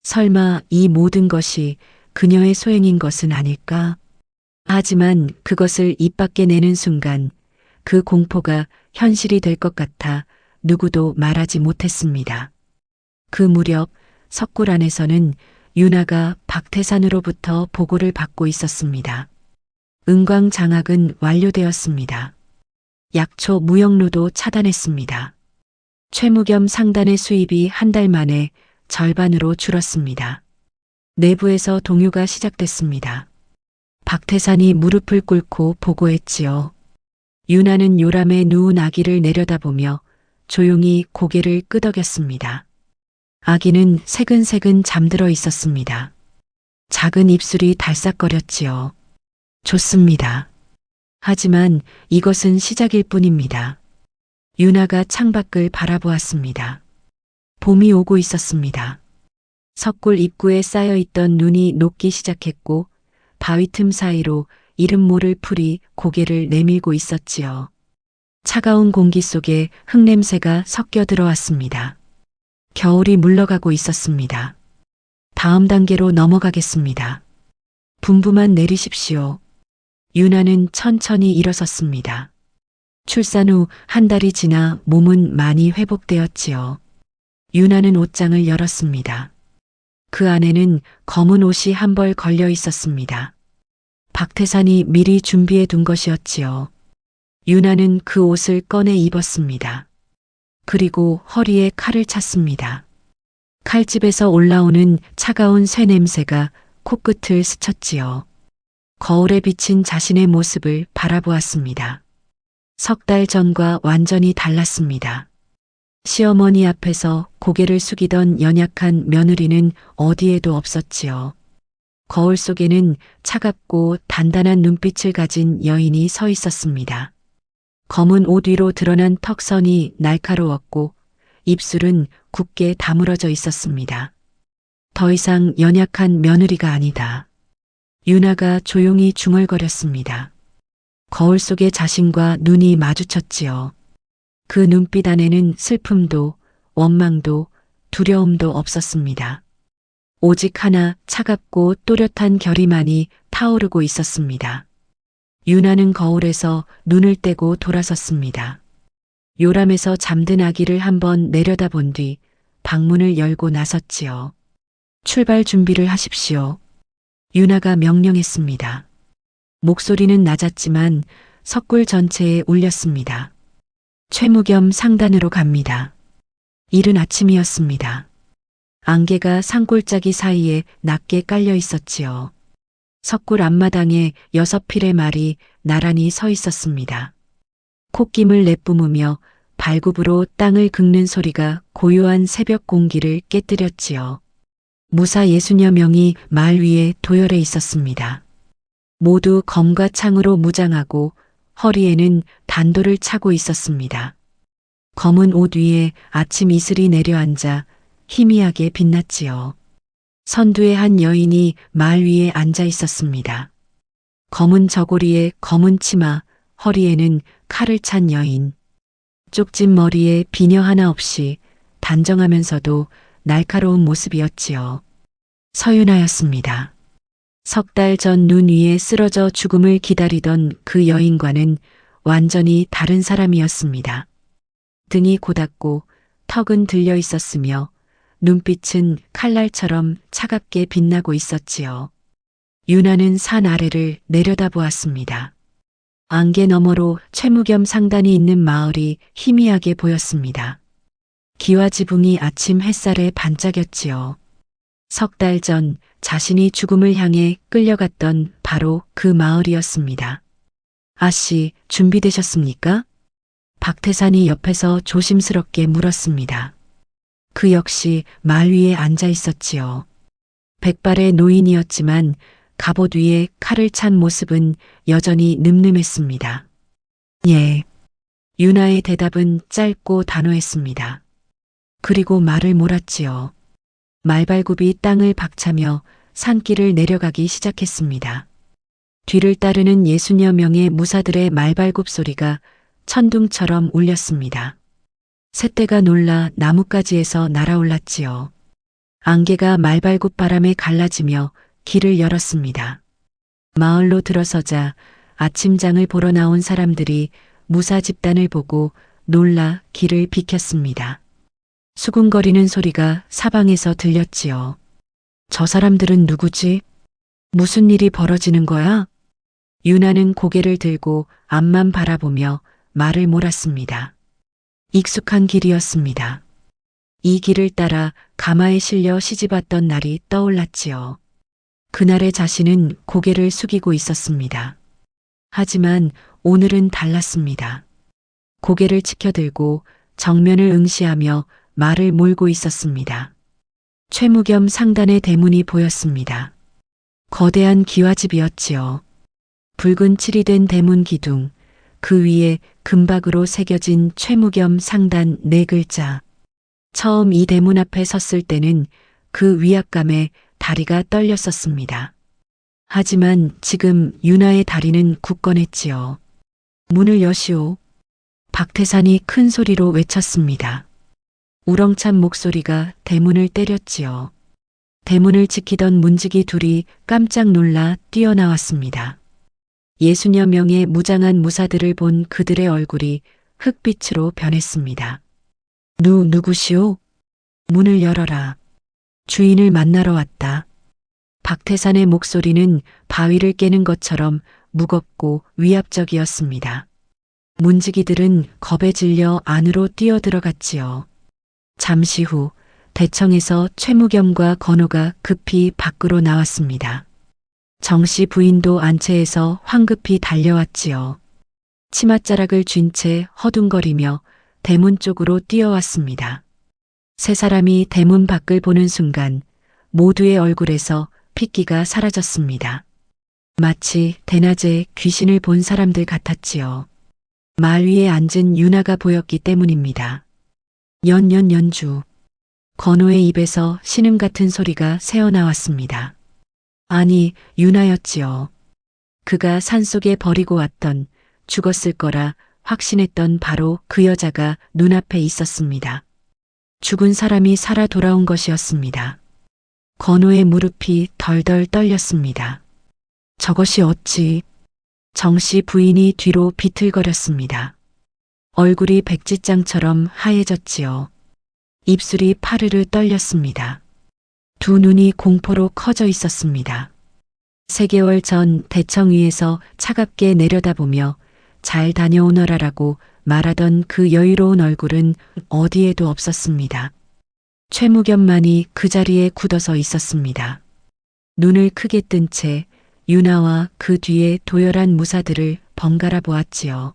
설마 이 모든 것이 그녀의 소행인 것은 아닐까? 하지만 그것을 입 밖에 내는 순간 그 공포가 현실이 될 것 같아 누구도 말하지 못했습니다. 그 무렵 석굴 안에서는 유나가 박태산으로부터 보고를 받고 있었습니다. 은광 장악은 완료되었습니다. 약초 무역로도 차단했습니다. 최무겸 상단의 수입이 한 달 만에 절반으로 줄었습니다. 내부에서 동요가 시작됐습니다. 박태산이 무릎을 꿇고 보고했지요. 유나는 요람에 누운 아기를 내려다보며 조용히 고개를 끄덕였습니다. 아기는 새근새근 잠들어 있었습니다. 작은 입술이 달싹거렸지요. 좋습니다. 하지만 이것은 시작일 뿐입니다. 유나가 창밖을 바라보았습니다. 봄이 오고 있었습니다. 석굴 입구에 쌓여있던 눈이 녹기 시작했고 바위 틈 사이로 이름 모를 풀이 고개를 내밀고 있었지요. 차가운 공기 속에 흙냄새가 섞여 들어왔습니다. 겨울이 물러가고 있었습니다. 다음 단계로 넘어가겠습니다. 분부만 내리십시오. 유나는 천천히 일어섰습니다. 출산 후 한 달이 지나 몸은 많이 회복되었지요. 유나는 옷장을 열었습니다. 그 안에는 검은 옷이 한 벌 걸려 있었습니다. 박태산이 미리 준비해 둔 것이었지요. 유나는 그 옷을 꺼내 입었습니다. 그리고 허리에 칼을 찼습니다. 칼집에서 올라오는 차가운 쇠 냄새가 코끝을 스쳤지요. 거울에 비친 자신의 모습을 바라보았습니다. 석 달 전과 완전히 달랐습니다. 시어머니 앞에서 고개를 숙이던 연약한 며느리는 어디에도 없었지요. 거울 속에는 차갑고 단단한 눈빛을 가진 여인이 서 있었습니다. 검은 옷 위로 드러난 턱선이 날카로웠고 입술은 굳게 다물어져 있었습니다. 더 이상 연약한 며느리가 아니다. 유나가 조용히 중얼거렸습니다. 거울 속의 자신과 눈이 마주쳤지요. 그 눈빛 안에는 슬픔도 원망도 두려움도 없었습니다. 오직 하나 차갑고 또렷한 결의만이 타오르고 있었습니다. 유나는 거울에서 눈을 떼고 돌아섰습니다. 요람에서 잠든 아기를 한번 내려다본 뒤 방문을 열고 나섰지요. 출발 준비를 하십시오. 유나가 명령했습니다. 목소리는 낮았지만 석굴 전체에 울렸습니다. 최무겸 상단으로 갑니다. 이른 아침이었습니다. 안개가 산골짜기 사이에 낮게 깔려 있었지요. 석굴 앞마당에 6필의 말이 나란히 서 있었습니다. 콧김을 내뿜으며 발굽으로 땅을 긁는 소리가 고요한 새벽 공기를 깨뜨렸지요. 무사 60여 명이 말 위에 도열해 있었습니다. 모두 검과 창으로 무장하고 허리에는 단도를 차고 있었습니다. 검은 옷 위에 아침 이슬이 내려앉아 희미하게 빛났지요. 선두의 한 여인이 말 위에 앉아 있었습니다. 검은 저고리에 검은 치마, 허리에는 칼을 찬 여인. 쪽진 머리에 비녀 하나 없이 단정하면서도 날카로운 모습이었지요. 서윤아였습니다. 석 달 전 눈 위에 쓰러져 죽음을 기다리던 그 여인과는 완전히 다른 사람이었습니다. 등이 고닫고 턱은 들려 있었으며 눈빛은 칼날처럼 차갑게 빛나고 있었지요. 유나는 산 아래를 내려다보았습니다. 안개 너머로 최무겸 상단이 있는 마을이 희미하게 보였습니다. 기와 지붕이 아침 햇살에 반짝였지요. 석 달 전 자신이 죽음을 향해 끌려갔던 바로 그 마을이었습니다. 아씨, 준비되셨습니까? 박태산이 옆에서 조심스럽게 물었습니다. 그 역시 말 위에 앉아 있었지요. 백발의 노인이었지만 갑옷 위에 칼을 찬 모습은 여전히 늠름했습니다. 예. 유나의 대답은 짧고 단호했습니다. 그리고 말을 몰았지요. 말발굽이 땅을 박차며 산길을 내려가기 시작했습니다. 뒤를 따르는 60여 명의 무사들의 말발굽 소리가 천둥처럼 울렸습니다. 새떼가 놀라 나뭇가지에서 날아올랐지요. 안개가 말발굽 바람에 갈라지며 길을 열었습니다. 마을로 들어서자 아침장을 보러 나온 사람들이 무사 집단을 보고 놀라 길을 비켰습니다. 수군거리는 소리가 사방에서 들렸지요. 저 사람들은 누구지? 무슨 일이 벌어지는 거야? 유나는 고개를 들고 앞만 바라보며 말을 몰았습니다. 익숙한 길이었습니다. 이 길을 따라 가마에 실려 시집왔던 날이 떠올랐지요. 그날의 자신은 고개를 숙이고 있었습니다. 하지만 오늘은 달랐습니다. 고개를 치켜들고 정면을 응시하며 말을 몰고 있었습니다. 최무겸 상단의 대문이 보였습니다. 거대한 기와집이었지요. 붉은 칠이 된 대문 기둥, 그 위에 금박으로 새겨진 최무겸 상단 4글자. 처음 이 대문 앞에 섰을 때는 그 위압감에 다리가 떨렸었습니다. 하지만 지금 유나의 다리는 굳건했지요. 문을 여시오. 박태산이 큰 소리로 외쳤습니다. 우렁찬 목소리가 대문을 때렸지요. 대문을 지키던 문지기 둘이 깜짝 놀라 뛰어나왔습니다. 60여 명의 무장한 무사들을 본 그들의 얼굴이 흑빛으로 변했습니다. 누구시오? 문을 열어라. 주인을 만나러 왔다. 박태산의 목소리는 바위를 깨는 것처럼 무겁고 위압적이었습니다. 문지기들은 겁에 질려 안으로 뛰어들어갔지요. 잠시 후 대청에서 최무겸과 건호가 급히 밖으로 나왔습니다. 정씨 부인도 안채에서 황급히 달려왔지요. 치맛자락을 쥔 채 허둥거리며 대문 쪽으로 뛰어왔습니다. 세 사람이 대문 밖을 보는 순간 모두의 얼굴에서 핏기가 사라졌습니다. 마치 대낮에 귀신을 본 사람들 같았지요. 말 위에 앉은 유나가 보였기 때문입니다. 연주. 건호의 입에서 신음 같은 소리가 새어나왔습니다. 아니, 유나였지요. 그가 산속에 버리고 왔던, 죽었을 거라 확신했던 바로 그 여자가 눈앞에 있었습니다. 죽은 사람이 살아 돌아온 것이었습니다. 건호의 무릎이 덜덜 떨렸습니다. 저것이 어찌... 정씨 부인이 뒤로 비틀거렸습니다. 얼굴이 백지장처럼 하얘졌지요. 입술이 파르르 떨렸습니다. 두 눈이 공포로 커져 있었습니다. 3개월 전 대청 위에서 차갑게 내려다보며 잘 다녀오너라라고 말하던 그 여유로운 얼굴은 어디에도 없었습니다. 최무겸만이 그 자리에 굳어서 있었습니다. 눈을 크게 뜬 채 유나와 그 뒤에 도열한 무사들을 번갈아 보았지요.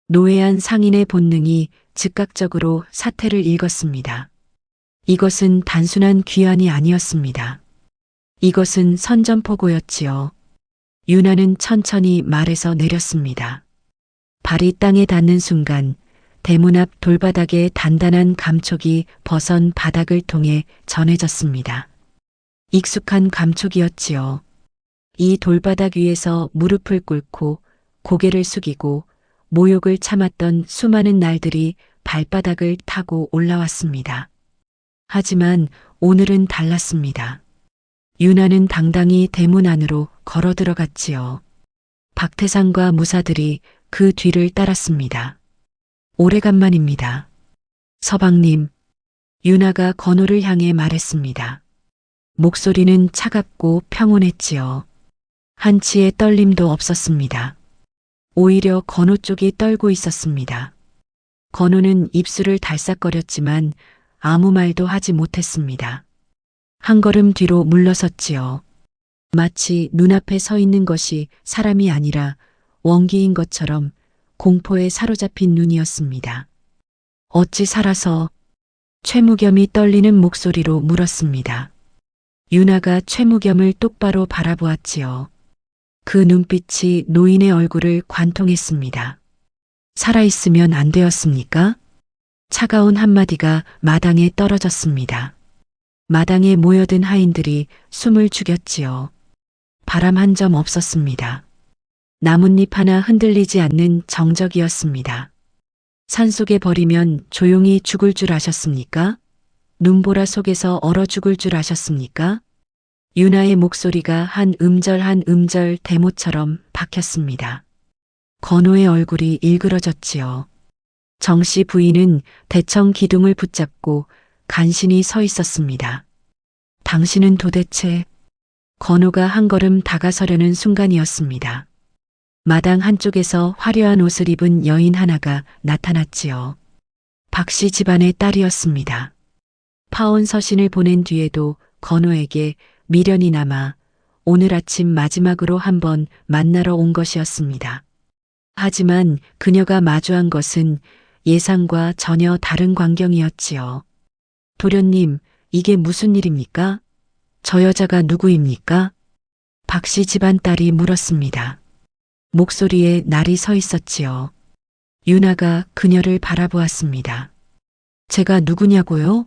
노예한 상인의 본능이 즉각적으로 사태를 읽었습니다. 이것은 단순한 귀환이 아니었습니다. 이것은 선전포고였지요. 유나는 천천히 말에서 내렸습니다. 발이 땅에 닿는 순간 대문 앞 돌바닥에 단단한 감촉이 버선 바닥을 통해 전해졌습니다. 익숙한 감촉이었지요. 이 돌바닥 위에서 무릎을 꿇고 고개를 숙이고 모욕을 참았던 수많은 날들이 발바닥을 타고 올라왔습니다. 하지만 오늘은 달랐습니다. 유나는 당당히 대문 안으로 걸어 들어갔지요. 박태상과 무사들이 그 뒤를 따랐습니다. 오래간만입니다. 서방님, 유나가 건호를 향해 말했습니다. 목소리는 차갑고 평온했지요. 한치의 떨림도 없었습니다. 오히려 건호 쪽이 떨고 있었습니다. 건호는 입술을 달싹거렸지만 아무 말도 하지 못했습니다. 한 걸음 뒤로 물러섰지요. 마치 눈앞에 서 있는 것이 사람이 아니라 원기인 것처럼 공포에 사로잡힌 눈이었습니다. 어찌 살아서? 최무겸이 떨리는 목소리로 물었습니다. 유나가 최무겸을 똑바로 바라보았지요. 그 눈빛이 노인의 얼굴을 관통했습니다. 살아있으면 안 되었습니까? 차가운 한마디가 마당에 떨어졌습니다. 마당에 모여든 하인들이 숨을 죽였지요. 바람 한 점 없었습니다. 나뭇잎 하나 흔들리지 않는 정적이었습니다. 산속에 버리면 조용히 죽을 줄 아셨습니까? 눈보라 속에서 얼어 죽을 줄 아셨습니까? 유나의 목소리가 한 음절 대모처럼 박혔습니다. 건호의 얼굴이 일그러졌지요. 정씨 부인은 대청 기둥을 붙잡고 간신히 서 있었습니다. 당신은 도대체... 건호가 한 걸음 다가서려는 순간이었습니다. 마당 한쪽에서 화려한 옷을 입은 여인 하나가 나타났지요. 박씨 집안의 딸이었습니다. 파온 서신을 보낸 뒤에도 건호에게 미련이 남아 오늘 아침 마지막으로 한번 만나러 온 것이었습니다. 하지만 그녀가 마주한 것은 예상과 전혀 다른 광경이었지요. 도련님, 이게 무슨 일입니까? 저 여자가 누구입니까? 박씨 집안 딸이 물었습니다. 목소리에 날이 서 있었지요. 유나가 그녀를 바라보았습니다. 제가 누구냐고요?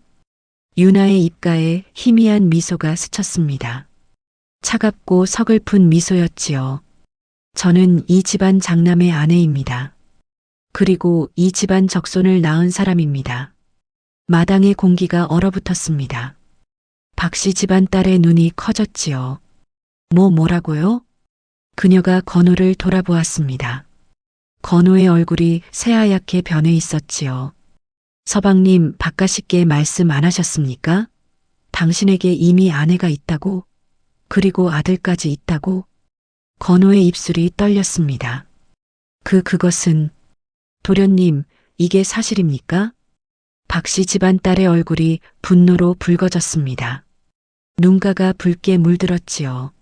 유나의 입가에 희미한 미소가 스쳤습니다. 차갑고 서글픈 미소였지요. 저는 이 집안 장남의 아내입니다. 그리고 이 집안 적손을 낳은 사람입니다. 마당의 공기가 얼어붙었습니다. 박씨 집안 딸의 눈이 커졌지요. 뭐라고요? 그녀가 건우를 돌아보았습니다. 건우의 얼굴이 새하얗게 변해 있었지요. 서방님, 바깥씨께 말씀 안 하셨습니까? 당신에게 이미 아내가 있다고? 그리고 아들까지 있다고? 건우의 입술이 떨렸습니다. 그것은, 도련님, 이게 사실입니까? 박씨 집안 딸의 얼굴이 분노로 붉어졌습니다. 눈가가 붉게 물들었지요.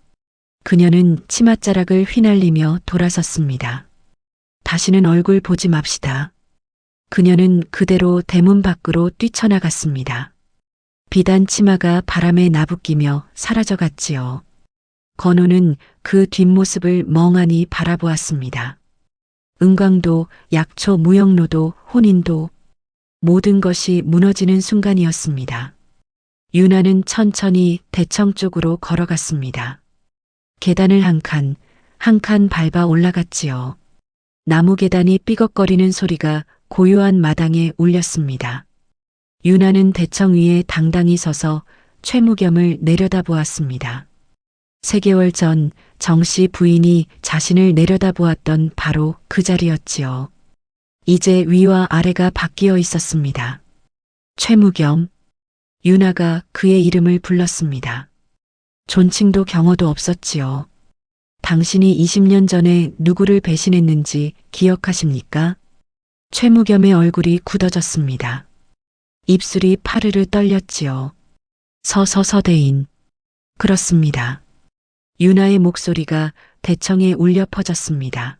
그녀는 치맛자락을 휘날리며 돌아섰습니다. 다시는 얼굴 보지 맙시다. 그녀는 그대로 대문 밖으로 뛰쳐나갔습니다. 비단 치마가 바람에 나부끼며 사라져갔지요. 건우는 그 뒷모습을 멍하니 바라보았습니다. 은광도, 약초, 무역로도, 혼인도 모든 것이 무너지는 순간이었습니다. 유나는 천천히 대청 쪽으로 걸어갔습니다. 계단을 한 칸 밟아 올라갔지요. 나무 계단이 삐걱거리는 소리가 고요한 마당에 울렸습니다. 유나는 대청 위에 당당히 서서 최무겸을 내려다보았습니다. 3개월 전 정씨 부인이 자신을 내려다보았던 바로 그 자리였지요. 이제 위와 아래가 바뀌어 있었습니다. 최무겸. 유나가 그의 이름을 불렀습니다. 존칭도 경어도 없었지요. 당신이 20년 전에 누구를 배신했는지 기억하십니까? 최무겸의 얼굴이 굳어졌습니다. 입술이 파르르 떨렸지요. 서대인. 그렇습니다. 유나의 목소리가 대청에 울려 퍼졌습니다.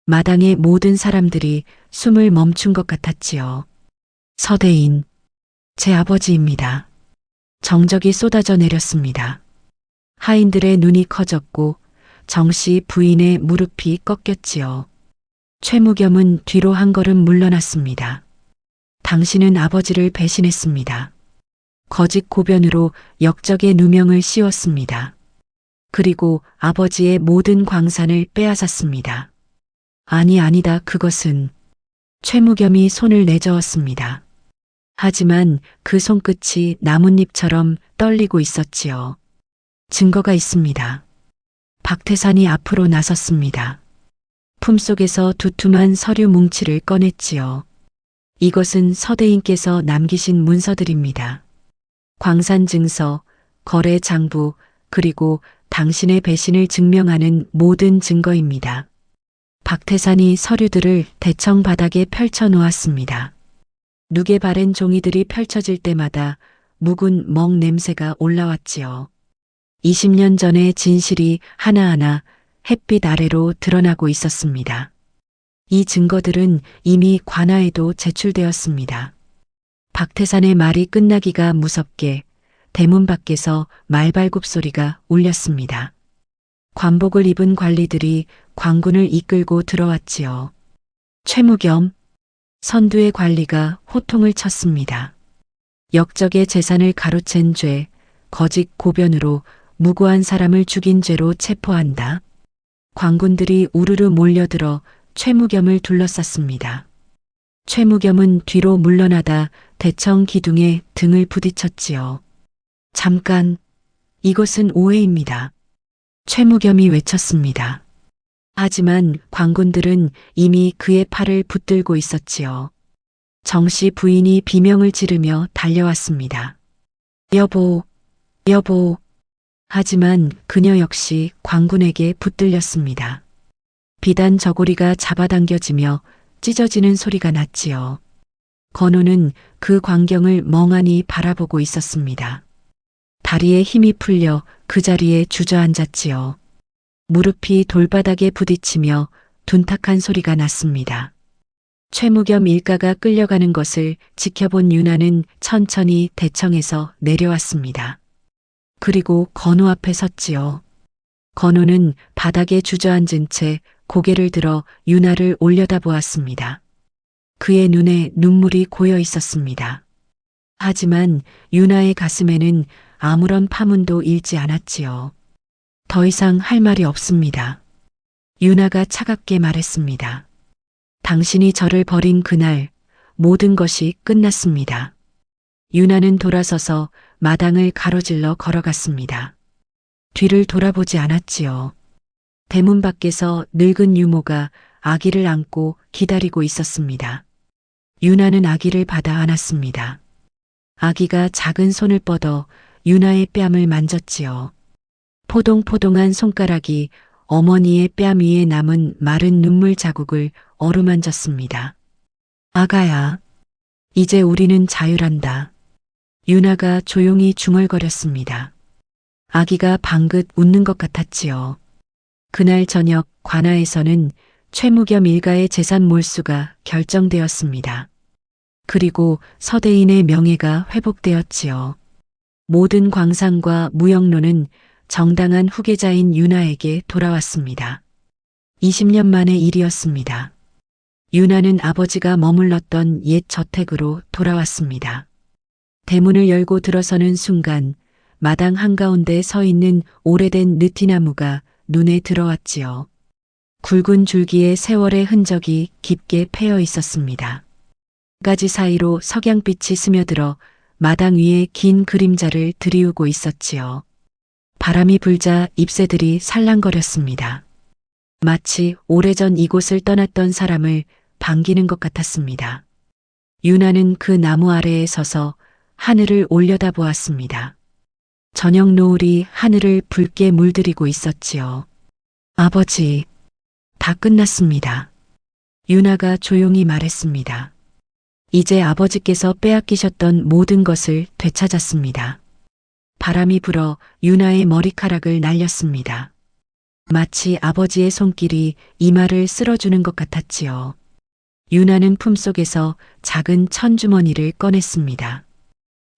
마당의 모든 사람들이 숨을 멈춘 것 같았지요. 서대인. 제 아버지입니다. 정적이 쏟아져 내렸습니다. 하인들의 눈이 커졌고 정씨 부인의 무릎이 꺾였지요. 최무겸은 뒤로 한 걸음 물러났습니다. 당신은 아버지를 배신했습니다. 거짓 고변으로 역적의 누명을 씌웠습니다. 그리고 아버지의 모든 광산을 빼앗았습니다. 아니다, 그것은. 최무겸이 손을 내저었습니다. 하지만 그 손끝이 나뭇잎처럼 떨리고 있었지요. 증거가 있습니다. 박태산이 앞으로 나섰습니다. 품속에서 두툼한 서류 뭉치를 꺼냈지요. 이것은 서대인께서 남기신 문서들입니다. 광산 증서, 거래 장부, 그리고 당신의 배신을 증명하는 모든 증거입니다. 박태산이 서류들을 대청 바닥에 펼쳐 놓았습니다. 누게 바랜 종이들이 펼쳐질 때마다 묵은 멍 냄새가 올라왔지요. 20년 전의 진실이 하나하나 햇빛 아래로 드러나고 있었습니다. 이 증거들은 이미 관아에도 제출되었습니다. 박태산의 말이 끝나기가 무섭게 대문 밖에서 말발굽 소리가 울렸습니다. 관복을 입은 관리들이 관군을 이끌고 들어왔지요. 최무겸. 선두의 관리가 호통을 쳤습니다. 역적의 재산을 가로챈 죄, 거짓 고변으로 무고한 사람을 죽인 죄로 체포한다. 관군들이 우르르 몰려들어 최무겸을 둘러쌌습니다. 최무겸은 뒤로 물러나다 대청 기둥에 등을 부딪혔지요. 잠깐, 이것은 오해입니다. 최무겸이 외쳤습니다. 하지만 관군들은 이미 그의 팔을 붙들고 있었지요. 정씨 부인이 비명을 지르며 달려왔습니다. 여보. 하지만 그녀 역시 관군에게 붙들렸습니다. 비단 저고리가 잡아당겨지며 찢어지는 소리가 났지요. 건우는 그 광경을 멍하니 바라보고 있었습니다. 다리에 힘이 풀려 그 자리에 주저앉았지요. 무릎이 돌바닥에 부딪히며 둔탁한 소리가 났습니다. 최무겸 일가가 끌려가는 것을 지켜본 유나는 천천히 대청에서 내려왔습니다. 그리고 건우 앞에 섰지요. 건우는 바닥에 주저앉은 채 고개를 들어 유나를 올려다보았습니다. 그의 눈에 눈물이 고여 있었습니다. 하지만 유나의 가슴에는 아무런 파문도 일지 않았지요. 더 이상 할 말이 없습니다. 유나가 차갑게 말했습니다. 당신이 저를 버린 그날 모든 것이 끝났습니다. 유나는 돌아서서 마당을 가로질러 걸어갔습니다. 뒤를 돌아보지 않았지요. 대문 밖에서 늙은 유모가 아기를 안고 기다리고 있었습니다. 유나는 아기를 받아 안았습니다. 아기가 작은 손을 뻗어 유나의 뺨을 만졌지요. 포동포동한 손가락이 어머니의 뺨 위에 남은 마른 눈물 자국을 어루만졌습니다. 아가야, 이제 우리는 자유란다. 유나가 조용히 중얼거렸습니다. 아기가 방긋 웃는 것 같았지요. 그날 저녁 관아에서는 최무겸 일가의 재산 몰수가 결정되었습니다. 그리고 서대인의 명예가 회복되었지요. 모든 광산과 무역로는 정당한 후계자인 유나에게 돌아왔습니다. 20년 만의 일이었습니다. 유나는 아버지가 머물렀던 옛 저택으로 돌아왔습니다. 대문을 열고 들어서는 순간 마당 한가운데 서 있는 오래된 느티나무가 눈에 들어왔지요. 굵은 줄기에 세월의 흔적이 깊게 패여 있었습니다. 가지 사이로 석양빛이 스며들어 마당 위에 긴 그림자를 들이우고 있었지요. 바람이 불자 잎새들이 살랑거렸습니다. 마치 오래전 이곳을 떠났던 사람을 반기는 것 같았습니다. 유나는 그 나무 아래에 서서 하늘을 올려다보았습니다. 저녁 노을이 하늘을 붉게 물들이고 있었지요. 아버지, 다 끝났습니다. 유나가 조용히 말했습니다. 이제 아버지께서 빼앗기셨던 모든 것을 되찾았습니다. 바람이 불어 유나의 머리카락을 날렸습니다. 마치 아버지의 손길이 이마를 쓸어주는 것 같았지요. 유나는 품속에서 작은 천주머니를 꺼냈습니다.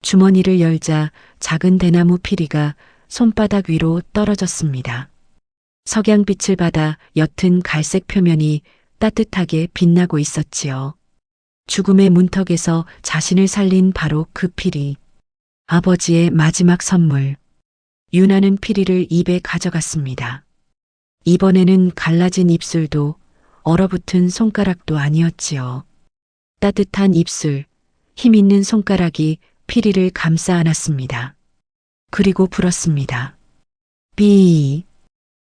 주머니를 열자 작은 대나무 피리가 손바닥 위로 떨어졌습니다. 석양빛을 받아 옅은 갈색 표면이 따뜻하게 빛나고 있었지요. 죽음의 문턱에서 자신을 살린 바로 그 피리. 아버지의 마지막 선물. 유나는 피리를 입에 가져갔습니다. 이번에는 갈라진 입술도 얼어붙은 손가락도 아니었지요. 따뜻한 입술, 힘 있는 손가락이 피리를 감싸 안았습니다. 그리고 불었습니다. 삐.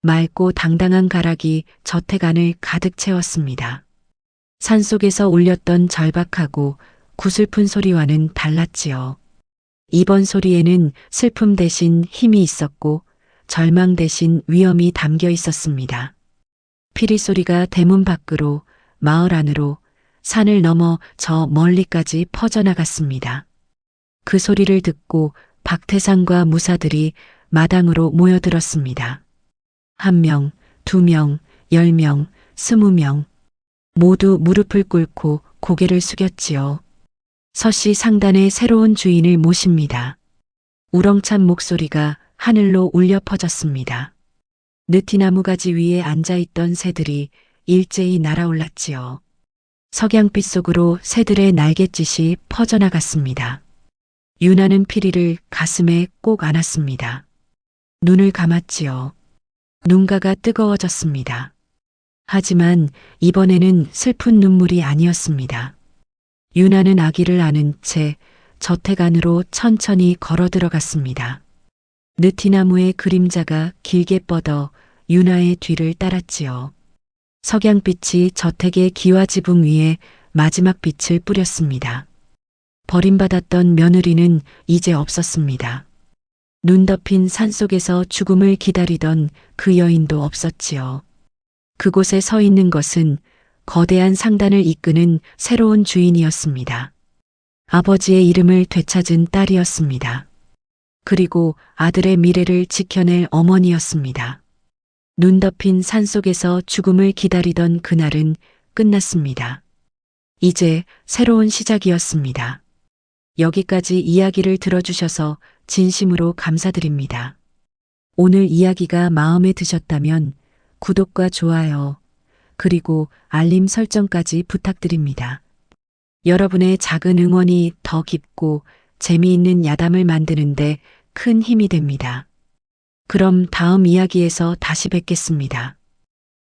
맑고 당당한 가락이 저택 안을 가득 채웠습니다. 산속에서 울렸던 절박하고 구슬픈 소리와는 달랐지요. 이번 소리에는 슬픔 대신 힘이 있었고 절망 대신 위험이 담겨 있었습니다. 피리 소리가 대문 밖으로, 마을 안으로, 산을 넘어 저 멀리까지 퍼져나갔습니다. 그 소리를 듣고 박태상과 무사들이 마당으로 모여들었습니다. 1명, 2명, 10명, 20명. 모두 무릎을 꿇고 고개를 숙였지요. 서씨 상단의 새로운 주인을 모십니다. 우렁찬 목소리가 하늘로 울려 퍼졌습니다. 느티나무 가지 위에 앉아있던 새들이 일제히 날아올랐지요. 석양빛 속으로 새들의 날갯짓이 퍼져나갔습니다. 유나는 피리를 가슴에 꼭 안았습니다. 눈을 감았지요. 눈가가 뜨거워졌습니다. 하지만 이번에는 슬픈 눈물이 아니었습니다. 유나는 아기를 안은 채 저택 안으로 천천히 걸어 들어갔습니다. 느티나무의 그림자가 길게 뻗어 유나의 뒤를 따랐지요. 석양빛이 저택의 기와 지붕 위에 마지막 빛을 뿌렸습니다. 버림받았던 며느리는 이제 없었습니다. 눈 덮인 산속에서 죽음을 기다리던 그 여인도 없었지요. 그곳에 서 있는 것은 거대한 상단을 이끄는 새로운 주인이었습니다. 아버지의 이름을 되찾은 딸이었습니다. 그리고 아들의 미래를 지켜낼 어머니였습니다. 눈 덮인 산속에서 죽음을 기다리던 그날은 끝났습니다. 이제 새로운 시작이었습니다. 여기까지 이야기를 들어주셔서 진심으로 감사드립니다. 오늘 이야기가 마음에 드셨다면 구독과 좋아요, 그리고 알림 설정까지 부탁드립니다. 여러분의 작은 응원이 더 깊고 재미있는 야담을 만드는데 큰 힘이 됩니다. 그럼 다음 이야기에서 다시 뵙겠습니다.